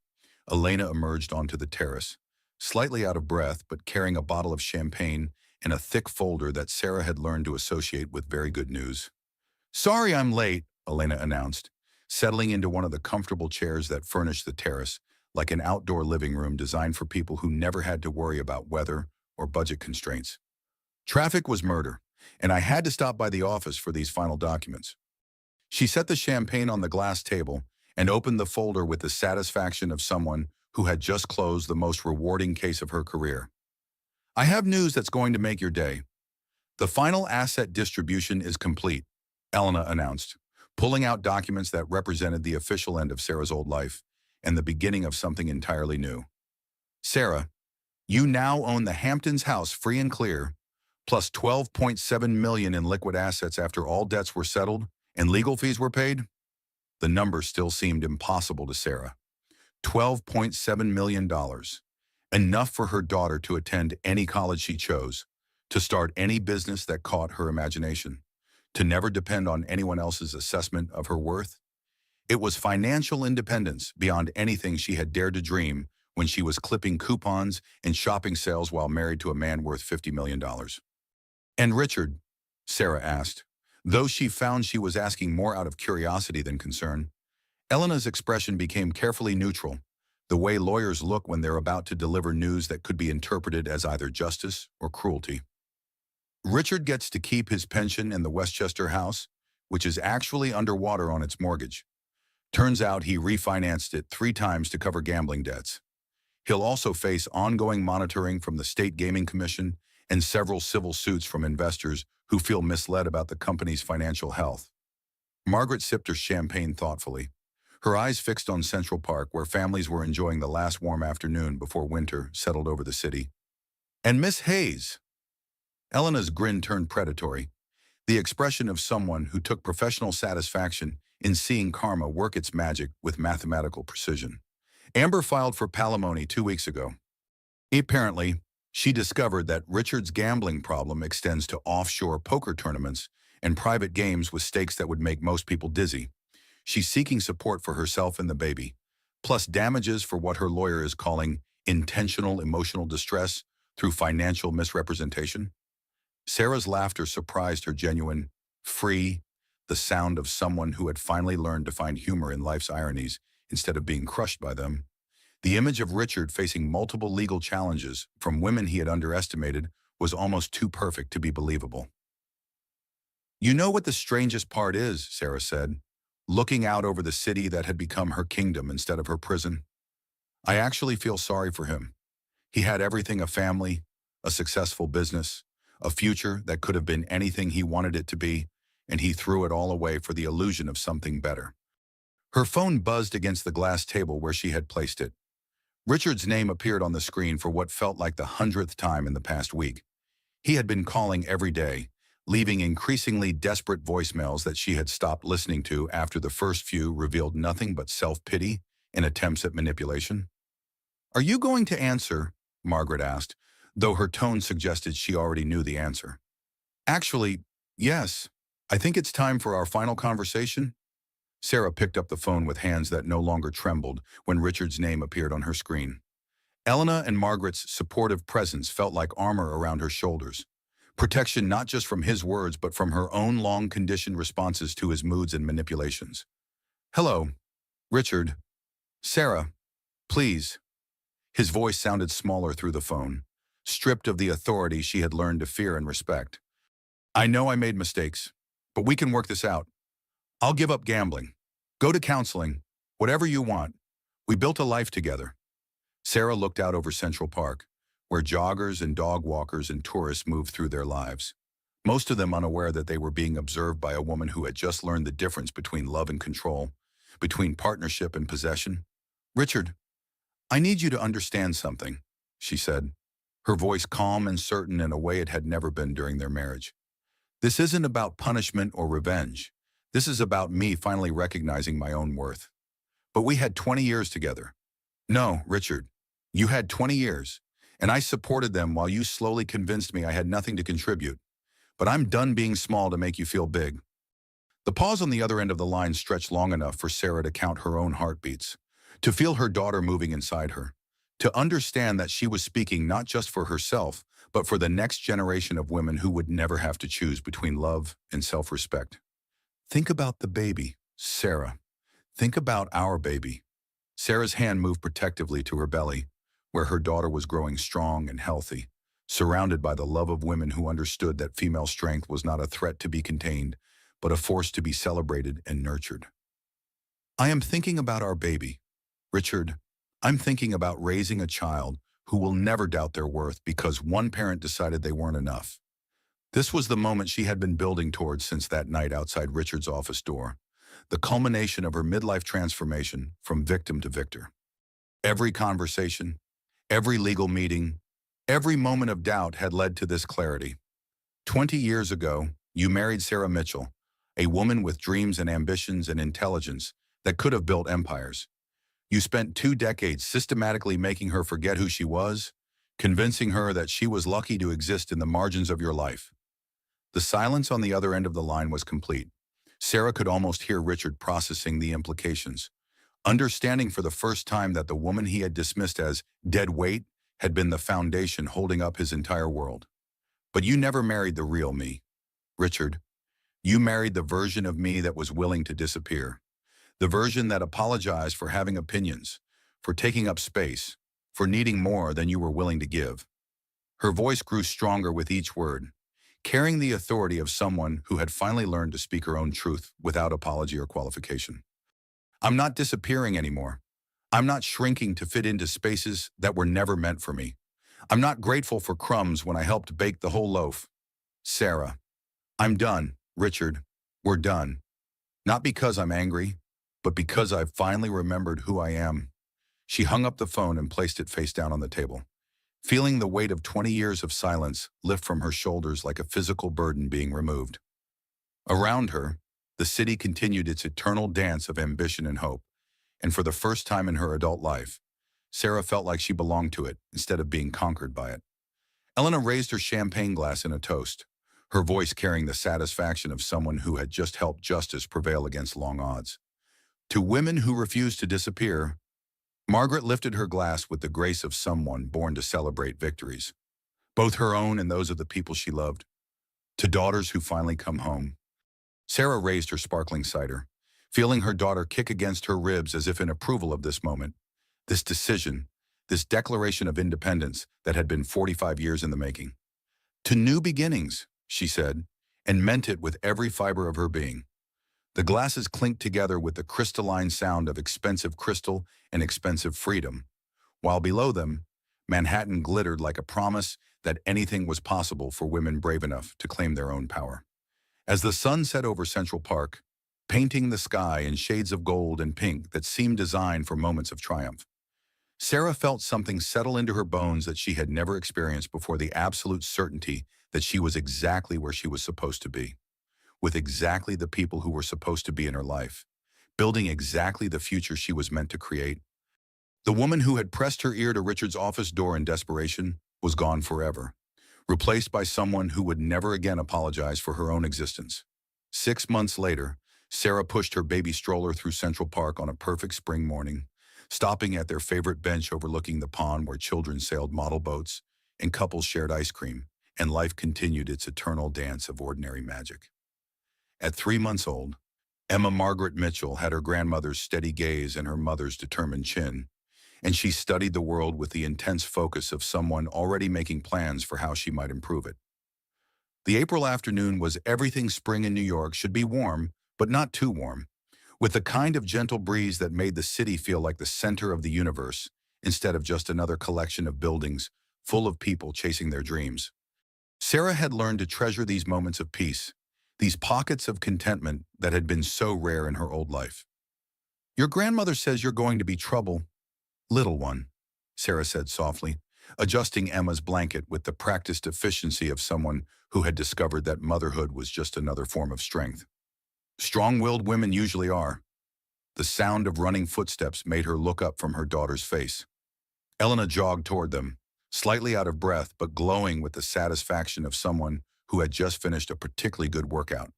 Elena emerged onto the terrace, slightly out of breath but carrying a bottle of champagne and a thick folder that Sarah had learned to associate with very good news. "Sorry I'm late," Elena announced, settling into one of the comfortable chairs that furnished the terrace, like an outdoor living room designed for people who never had to worry about weather or budget constraints. "Traffic was murder, and I had to stop by the office for these final documents." She set the champagne on the glass table and opened the folder with the satisfaction of someone who had just closed the most rewarding case of her career. "I have news that's going to make your day. The final asset distribution is complete," Elena announced, pulling out documents that represented the official end of Sarah's old life and the beginning of something entirely new. "Sarah, you now own the Hamptons house free and clear, plus 12.7 million in liquid assets after all debts were settled and legal fees were paid." The number still seemed impossible to Sarah. $12.7 million. Enough for her daughter to attend any college she chose, to start any business that caught her imagination, to never depend on anyone else's assessment of her worth. It was financial independence beyond anything she had dared to dream when she was clipping coupons and shopping sales while married to a man worth $50 million. "And Richard?" Sarah asked, though she found she was asking more out of curiosity than concern. Elena's expression became carefully neutral, the way lawyers look when they're about to deliver news that could be interpreted as either justice or cruelty. "Richard gets to keep his pension in the Westchester house, which is actually underwater on its mortgage. Turns out he refinanced it 3 times to cover gambling debts. He'll also face ongoing monitoring from the State Gaming Commission and several civil suits from investors who feel misled about the company's financial health." Margaret sipped her champagne thoughtfully, her eyes fixed on Central Park where families were enjoying the last warm afternoon before winter settled over the city. "And Miss Hayes?" Elena's grin turned predatory, the expression of someone who took professional satisfaction in seeing karma work its magic with mathematical precision. "Amber filed for palimony 2 weeks ago. Apparently, she discovered that Richard's gambling problem extends to offshore poker tournaments and private games with stakes that would make most people dizzy. She's seeking support for herself and the baby, plus damages for what her lawyer is calling intentional emotional distress through financial misrepresentation." Sarah's laughter surprised her genuine, free, the sound of someone who had finally learned to find humor in life's ironies instead of being crushed by them. The image of Richard facing multiple legal challenges from women he had underestimated was almost too perfect to be believable. "You know what the strangest part is," Sarah said, looking out over the city that had become her kingdom instead of her prison. "I actually feel sorry for him. He had everything: a family, a successful business, a future that could have been anything he wanted it to be, and he threw it all away for the illusion of something better." Her phone buzzed against the glass table where she had placed it. Richard's name appeared on the screen for what felt like the 100th time in the past week. He had been calling every day, leaving increasingly desperate voicemails that she had stopped listening to after the first few revealed nothing but self-pity and attempts at manipulation. "Are you going to answer?" Margaret asked, though her tone suggested she already knew the answer. "Actually, yes. I think it's time for our final conversation." Sarah picked up the phone with hands that no longer trembled when Richard's name appeared on her screen. Elena and Margaret's supportive presence felt like armor around her shoulders. Protection not just from his words but from her own long-conditioned responses to his moods and manipulations. "Hello, Richard. Sarah, please." His voice sounded smaller through the phone, stripped of the authority she had learned to fear and respect. "I know I made mistakes, but we can work this out. I'll give up gambling. Go to counseling. Whatever you want. We built a life together." Sarah looked out over Central Park, where joggers and dog walkers and tourists moved through their lives, most of them unaware that they were being observed by a woman who had just learned the difference between love and control, between partnership and possession. "Richard, I need you to understand something," she said, her voice calm and certain in a way it had never been during their marriage. "This isn't about punishment or revenge. This is about me finally recognizing my own worth. But we had 20 years together." "No, Richard, you had 20 years, and I supported them while you slowly convinced me I had nothing to contribute. But I'm done being small to make you feel big." The pause on the other end of the line stretched long enough for Sarah to count her own heartbeats, to feel her daughter moving inside her, to understand that she was speaking not just for herself, but for the next generation of women who would never have to choose between love and self-respect. "Think about the baby, Sarah. Think about our baby." Sarah's hand moved protectively to her belly, where her daughter was growing strong and healthy, surrounded by the love of women who understood that female strength was not a threat to be contained, but a force to be celebrated and nurtured. "I am thinking about our baby. Richard, I'm thinking about raising a child who will never doubt their worth because one parent decided they weren't enough." This was the moment she had been building towards since that night outside Richard's office door, the culmination of her midlife transformation from victim to victor. Every conversation, every legal meeting, every moment of doubt had led to this clarity. 20 years ago, you married Sarah Mitchell, a woman with dreams and ambitions and intelligence that could have built empires. You spent 2 decades systematically making her forget who she was, convincing her that she was lucky to exist in the margins of your life. The silence on the other end of the line was complete. Sarah could almost hear Richard processing the implications, understanding for the first time that the woman he had dismissed as dead weight had been the foundation holding up his entire world. "But you never married the real me, Richard. You married the version of me that was willing to disappear. The version that apologized for having opinions, for taking up space, for needing more than you were willing to give." Her voice grew stronger with each word, carrying the authority of someone who had finally learned to speak her own truth without apology or qualification. "I'm not disappearing anymore. I'm not shrinking to fit into spaces that were never meant for me. I'm not grateful for crumbs when I helped bake the whole loaf. Sarah, I'm done, Richard. We're done. Not because I'm angry, but because I've finally remembered who I am." She hung up the phone and placed it face down on the table, feeling the weight of 20 years of silence lift from her shoulders like a physical burden being removed. Around her, the city continued its eternal dance of ambition and hope, and for the first time in her adult life, Sarah felt like she belonged to it instead of being conquered by it. Elena raised her champagne glass in a toast, her voice carrying the satisfaction of someone who had just helped justice prevail against long odds. "To women who refuse to disappear." Margaret lifted her glass with the grace of someone born to celebrate victories, both her own and those of the people she loved. "To daughters who finally come home." Sarah raised her sparkling cider, feeling her daughter kick against her ribs as if in approval of this moment, this decision, this declaration of independence that had been 45 years in the making. "To new beginnings," she said, and meant it with every fiber of her being. The glasses clinked together with the crystalline sound of expensive crystal and expensive freedom, while below them, Manhattan glittered like a promise that anything was possible for women brave enough to claim their own power. As the sun set over Central Park, painting the sky in shades of gold and pink that seemed designed for moments of triumph, Sarah felt something settle into her bones that she had never experienced before, the absolute certainty that she was exactly where she was supposed to be, with exactly the people who were supposed to be in her life, building exactly the future she was meant to create. The woman who had pressed her ear to Richard's office door in desperation was gone forever, replaced by someone who would never again apologize for her own existence. 6 months later, Sarah pushed her baby stroller through Central Park on a perfect spring morning, stopping at their favorite bench overlooking the pond where children sailed model boats and couples shared ice cream, and life continued its eternal dance of ordinary magic. At 3 months old, Emma Margaret Mitchell had her grandmother's steady gaze and her mother's determined chin, and she studied the world with the intense focus of someone already making plans for how she might improve it. The April afternoon was everything spring in New York should be warm, but not too warm, with the kind of gentle breeze that made the city feel like the center of the universe instead of just another collection of buildings full of people chasing their dreams. Sarah had learned to treasure these moments of peace, these pockets of contentment that had been so rare in her old life. "Your grandmother says you're going to be trouble, little one," Sarah said softly, adjusting Emma's blanket with the practiced efficiency of someone who had discovered that motherhood was just another form of strength. Strong-willed women usually are. The sound of running footsteps made her look up from her daughter's face. Elena jogged toward them, slightly out of breath but glowing with the satisfaction of someone who had just finished a particularly good workout.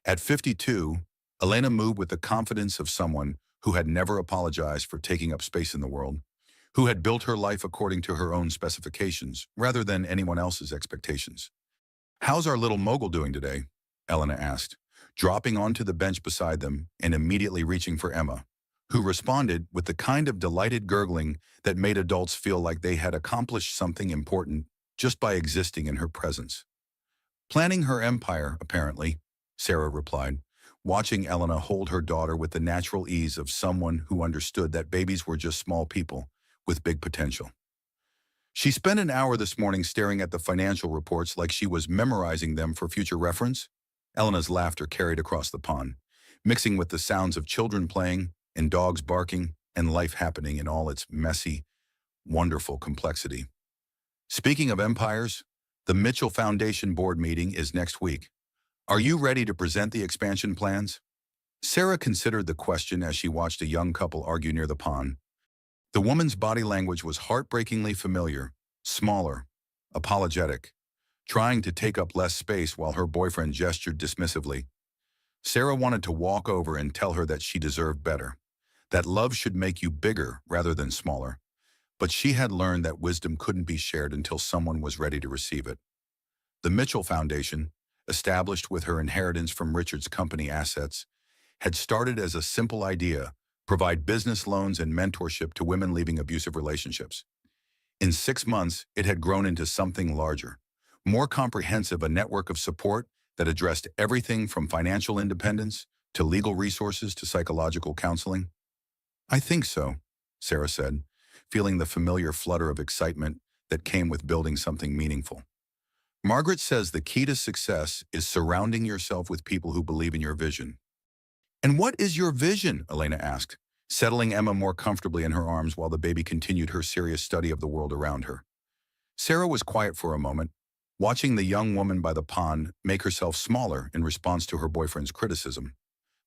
At 52, Elena moved with the confidence of someone who had never apologized for taking up space in the world, who had built her life according to her own specifications rather than anyone else's expectations. "How's our little Mogul doing today?" Elena asked, dropping onto the bench beside them and immediately reaching for Emma, who responded with the kind of delighted gurgling that made adults feel like they had accomplished something important just by existing in her presence. "Planning her empire, apparently," Sarah replied, watching Elena hold her daughter with the natural ease of someone who understood that babies were just small people with big potential. She spent an hour this morning staring at the financial reports like she was memorizing them for future reference. Elena's laughter carried across the pond, mixing with the sounds of children playing and dogs barking and life happening in all its messy, wonderful complexity. Speaking of empires, the Mitchell Foundation board meeting is next week. Are you ready to present the expansion plans? Sarah considered the question as she watched a young couple argue near the pond. The woman's body language was heartbreakingly familiar, smaller, apologetic, trying to take up less space while her boyfriend gestured dismissively. Sarah wanted to walk over and tell her that she deserved better, that love should make you bigger rather than smaller, but she had learned that wisdom couldn't be shared until someone was ready to receive it. The Mitchell Foundation, established with her inheritance from Richard's company assets, had started as a simple idea: provide business loans and mentorship to women leaving abusive relationships. In 6 months, it had grown into something larger, more comprehensive, a network of support that addressed everything from financial independence to legal resources to psychological counseling. "I think so," Sarah said, feeling the familiar flutter of excitement that came with building something meaningful. "Margaret says the key to success is surrounding yourself with people who believe in your vision." "And what is your vision?" Elena asked, settling Emma more comfortably in her arms while the baby continued her serious study of the world around her. Sarah was quiet for a moment, watching the young woman by the pond make herself smaller in response to her boyfriend's criticism.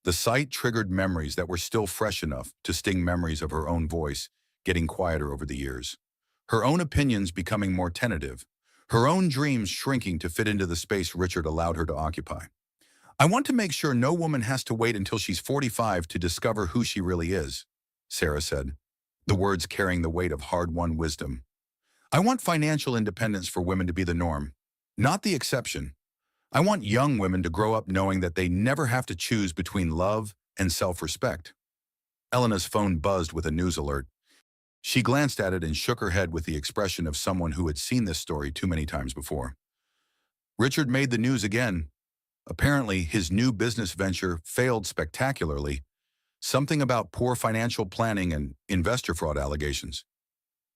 The sight triggered memories that were still fresh enough to sting memories of her own voice getting quieter over the years, her own opinions becoming more tentative, her own dreams shrinking to fit into the space Richard allowed her to occupy. "I want to make sure no woman has to wait until she's 45 to discover who she really is," Sarah said, the words carrying the weight of hard-won wisdom. "I want financial independence for women to be the norm, not the exception. I want young women to grow up knowing that they never have to choose between love and self-respect." Elena's phone buzzed with a news alert. She glanced at it and shook her head with the expression of someone who had seen this story too many times before. Richard made the news again. Apparently, his new business venture failed spectacularly. Something about poor financial planning and investor fraud allegations.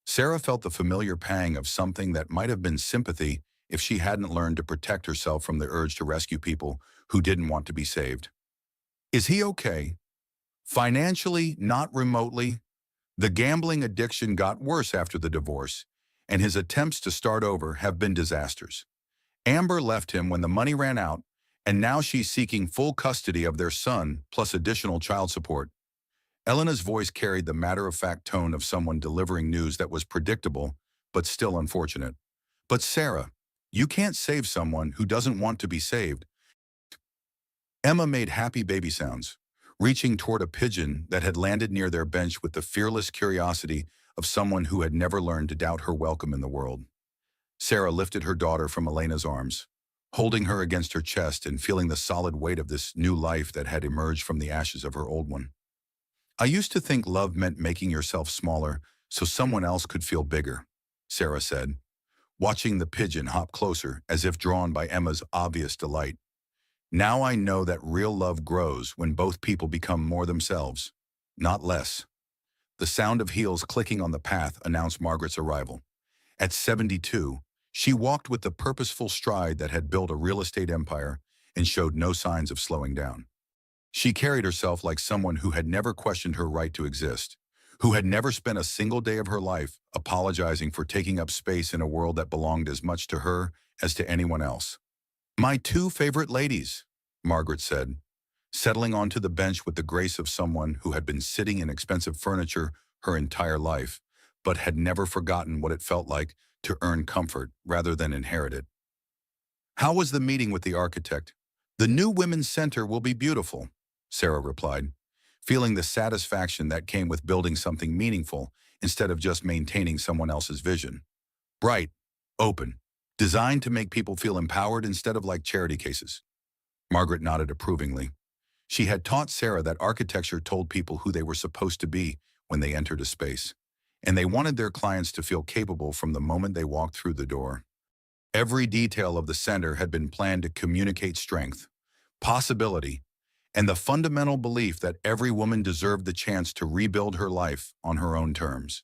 Sarah felt the familiar pang of something that might have been sympathy if she hadn't learned to protect herself from the urge to rescue people who didn't want to be saved. "Is he okay?" "Financially, not remotely. The gambling addiction got worse after the divorce, and his attempts to start over have been disasters. Amber left him when the money ran out, and now she's seeking full custody of their son plus additional child support." Elena's voice carried the matter-of-fact tone of someone delivering news that was predictable but still unfortunate. "But Sarah, you can't save someone who doesn't want to be saved." Emma made happy baby sounds, reaching toward a pigeon that had landed near their bench with the fearless curiosity of someone who had never learned to doubt her welcome in the world. Sarah lifted her daughter from Elena's arms, holding her against her chest and feeling the solid weight of this new life that had emerged from the ashes of her old one. I used to think love meant making yourself smaller so someone else could feel bigger, Sarah said, watching the pigeon hop closer as if drawn by Emma's obvious delight. Now I know that real love grows when both people become more themselves, not less. The sound of heels clicking on the path announced Margaret's arrival. At 72, she walked with the purposeful stride that had built a real estate empire and showed no signs of slowing down. She carried herself like someone who had never questioned her right to exist, who had never spent a single day of her life apologizing for taking up space in a world that belonged as much to her as to anyone else. "My two favorite ladies," Margaret said, settling onto the bench with the grace of someone who had been sitting in expensive furniture her entire life, but had never forgotten what it felt like to earn comfort rather than inherit it. "How was the meeting with the architect?" "The new women's center will be beautiful," Sarah replied, feeling the satisfaction that came with building something meaningful instead of just maintaining someone else's vision. "Bright, open, designed to make people feel empowered instead of like charity cases." Margaret nodded approvingly. She had taught Sarah that architecture told people who they were supposed to be when they entered a space, and they wanted their clients to feel capable from the moment they walked through the door. Every detail of the center had been planned to communicate strength, possibility, and the fundamental belief that every woman deserved the chance to rebuild her life on her own terms.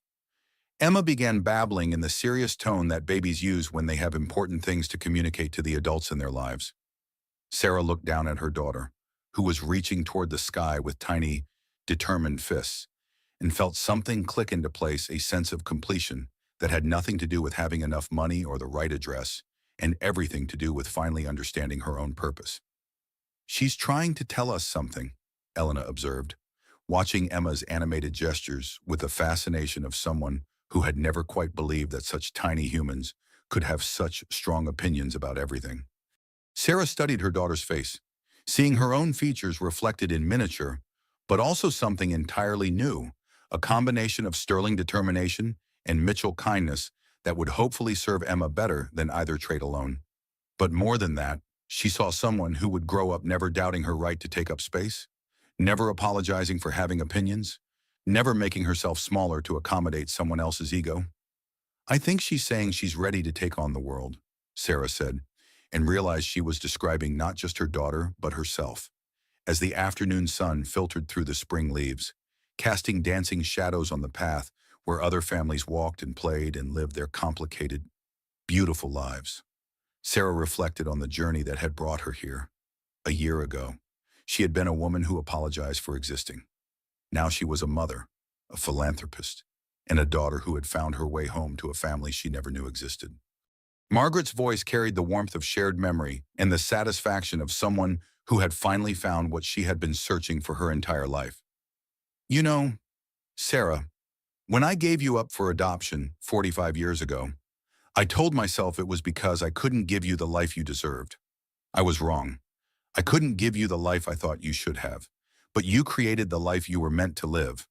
Emma began babbling in the serious tone that babies use when they have important things to communicate to the adults in their lives. Sarah looked down at her daughter, who was reaching toward the sky with tiny, determined fists, and felt something click into place, a sense of completion that had nothing to do with having enough money or the right address, and everything to do with finally understanding her own purpose. "She's trying to tell us something," Elena observed, watching Emma's animated gestures with the fascination of someone who had never quite believed that such tiny humans could have such strong opinions about everything. Sarah studied her daughter's face, seeing her own features reflected in miniature, but also something entirely new, a combination of sterling determination and Mitchell kindness that would hopefully serve Emma better than either trait alone. But more than that, she saw someone who would grow up never doubting her right to take up space, never apologizing for having opinions, never making herself smaller to accommodate someone else's ego. "I think she's saying she's ready to take on the world," Sarah said, and realized she was describing not just her daughter, but herself. As the afternoon sun filtered through the spring leaves, casting dancing shadows on the path where other families walked and played and lived their complicated, beautiful lives. Sarah reflected on the journey that had brought her here. A year ago, she had been a woman who apologized for existing. Now she was a mother, a philanthropist, and a daughter who had found her way home to a family she never knew existed. Margaret's voice carried the warmth of shared memory and the satisfaction of someone who had finally found what she had been searching for her entire life. "You know, Sarah, when I gave you up for adoption 45 years ago, I told myself it was because I couldn't give you the life you deserved. I was wrong. I couldn't give you the life I thought you should have, but you created the life you were meant to live."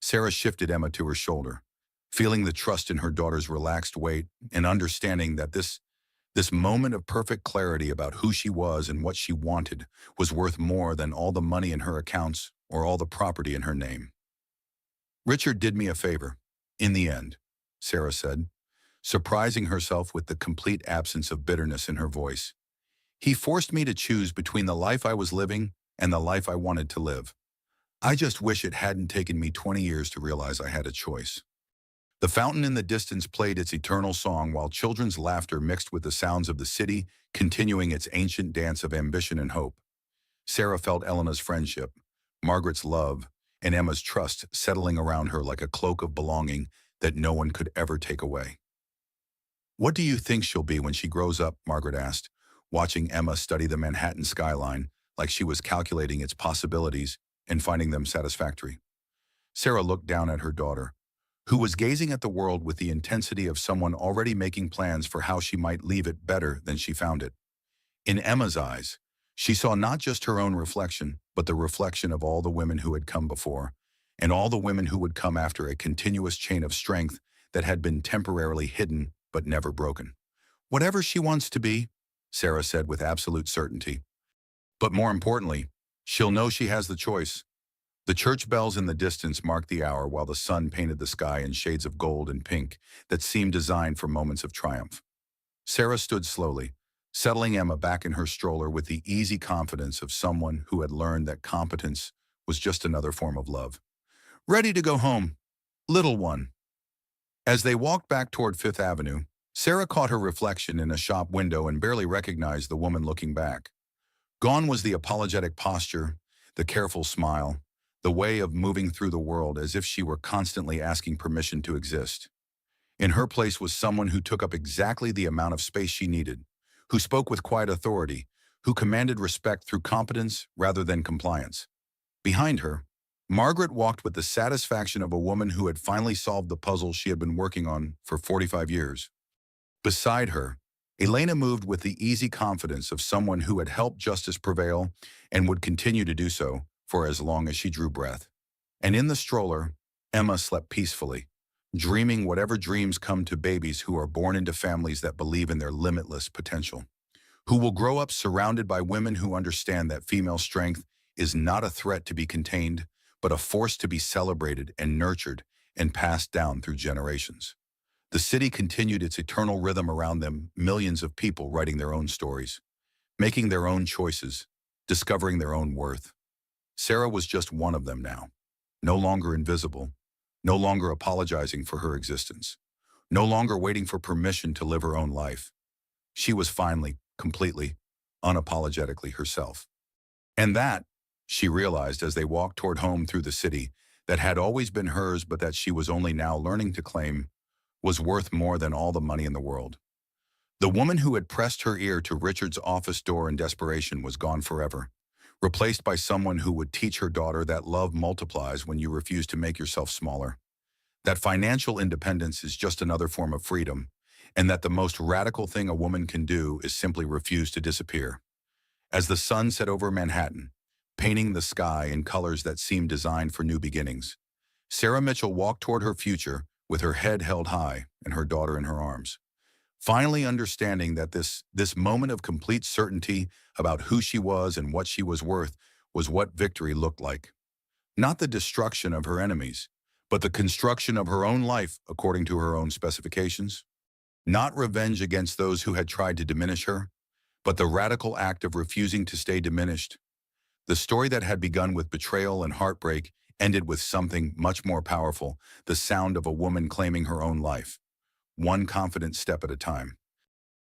Sarah shifted Emma to her shoulder, feeling the trust in her daughter's relaxed weight and understanding that this moment of perfect clarity about who she was and what she wanted was worth more than all the money in her accounts or all the property in her name. "Richard did me a favor, in the end," Sarah said, surprising herself with the complete absence of bitterness in her voice. "He forced me to choose between the life I was living and the life I wanted to live. I just wish it hadn't taken me 20 years to realize I had a choice." The fountain in the distance played its eternal song while children's laughter mixed with the sounds of the city, continuing its ancient dance of ambition and hope. Sarah felt Elena's friendship, Margaret's love, and Emma's trust settling around her like a cloak of belonging that no one could ever take away. "What do you think she'll be when she grows up?" Margaret asked, watching Emma study the Manhattan skyline like she was calculating its possibilities and finding them satisfactory. Sarah looked down at her daughter, who was gazing at the world with the intensity of someone already making plans for how she might leave it better than she found it. In Emma's eyes, She saw not just her own reflection, but the reflection of all the women who had come before, and all the women who would come after, a continuous chain of strength that had been temporarily hidden but never broken. Whatever she wants to be, Sarah said with absolute certainty. But more importantly, she'll know she has the choice. The church bells in the distance marked the hour while the sun painted the sky in shades of gold and pink that seemed designed for moments of triumph. Sarah stood slowly, settling Emma back in her stroller with the easy confidence of someone who had learned that competence was just another form of love. Ready to go home, little one. As they walked back toward Fifth Avenue, Sarah caught her reflection in a shop window and barely recognized the woman looking back. Gone was the apologetic posture, the careful smile, the way of moving through the world as if she were constantly asking permission to exist. In her place was someone who took up exactly the amount of space she needed, who spoke with quiet authority, who commanded respect through competence rather than compliance. Behind her, Margaret walked with the satisfaction of a woman who had finally solved the puzzle she had been working on for 45 years. Beside her, Elena moved with the easy confidence of someone who had helped justice prevail and would continue to do so for as long as she drew breath. And in the stroller, Emma slept peacefully, dreaming whatever dreams come to babies who are born into families that believe in their limitless potential, who will grow up surrounded by women who understand that female strength is not a threat to be contained, but a force to be celebrated and nurtured and passed down through generations. The city continued its eternal rhythm around them, millions of people writing their own stories, making their own choices, discovering their own worth. Sarah was just one of them now, no longer invisible, no longer apologizing for her existence, no longer waiting for permission to live her own life. She was finally, completely, unapologetically herself. And that, she realized as they walked toward home through the city, that had always been hers but that she was only now learning to claim, was worth more than all the money in the world. The woman who had pressed her ear to Richard's office door in desperation was gone forever, replaced by someone who would teach her daughter that love multiplies when you refuse to make yourself smaller, that financial independence is just another form of freedom, and that the most radical thing a woman can do is simply refuse to disappear. As the sun set over Manhattan, painting the sky in colors that seemed designed for new beginnings, Sarah Mitchell walked toward her future with her head held high and her daughter in her arms, finally understanding that this moment of complete certainty about who she was and what she was worth was what victory looked like. Not the destruction of her enemies, but the construction of her own life according to her own specifications. Not revenge against those who had tried to diminish her, but the radical act of refusing to stay diminished. The story that had begun with betrayal and heartbreak ended with something much more powerful, the sound of a woman claiming her own life, one confident step at a time.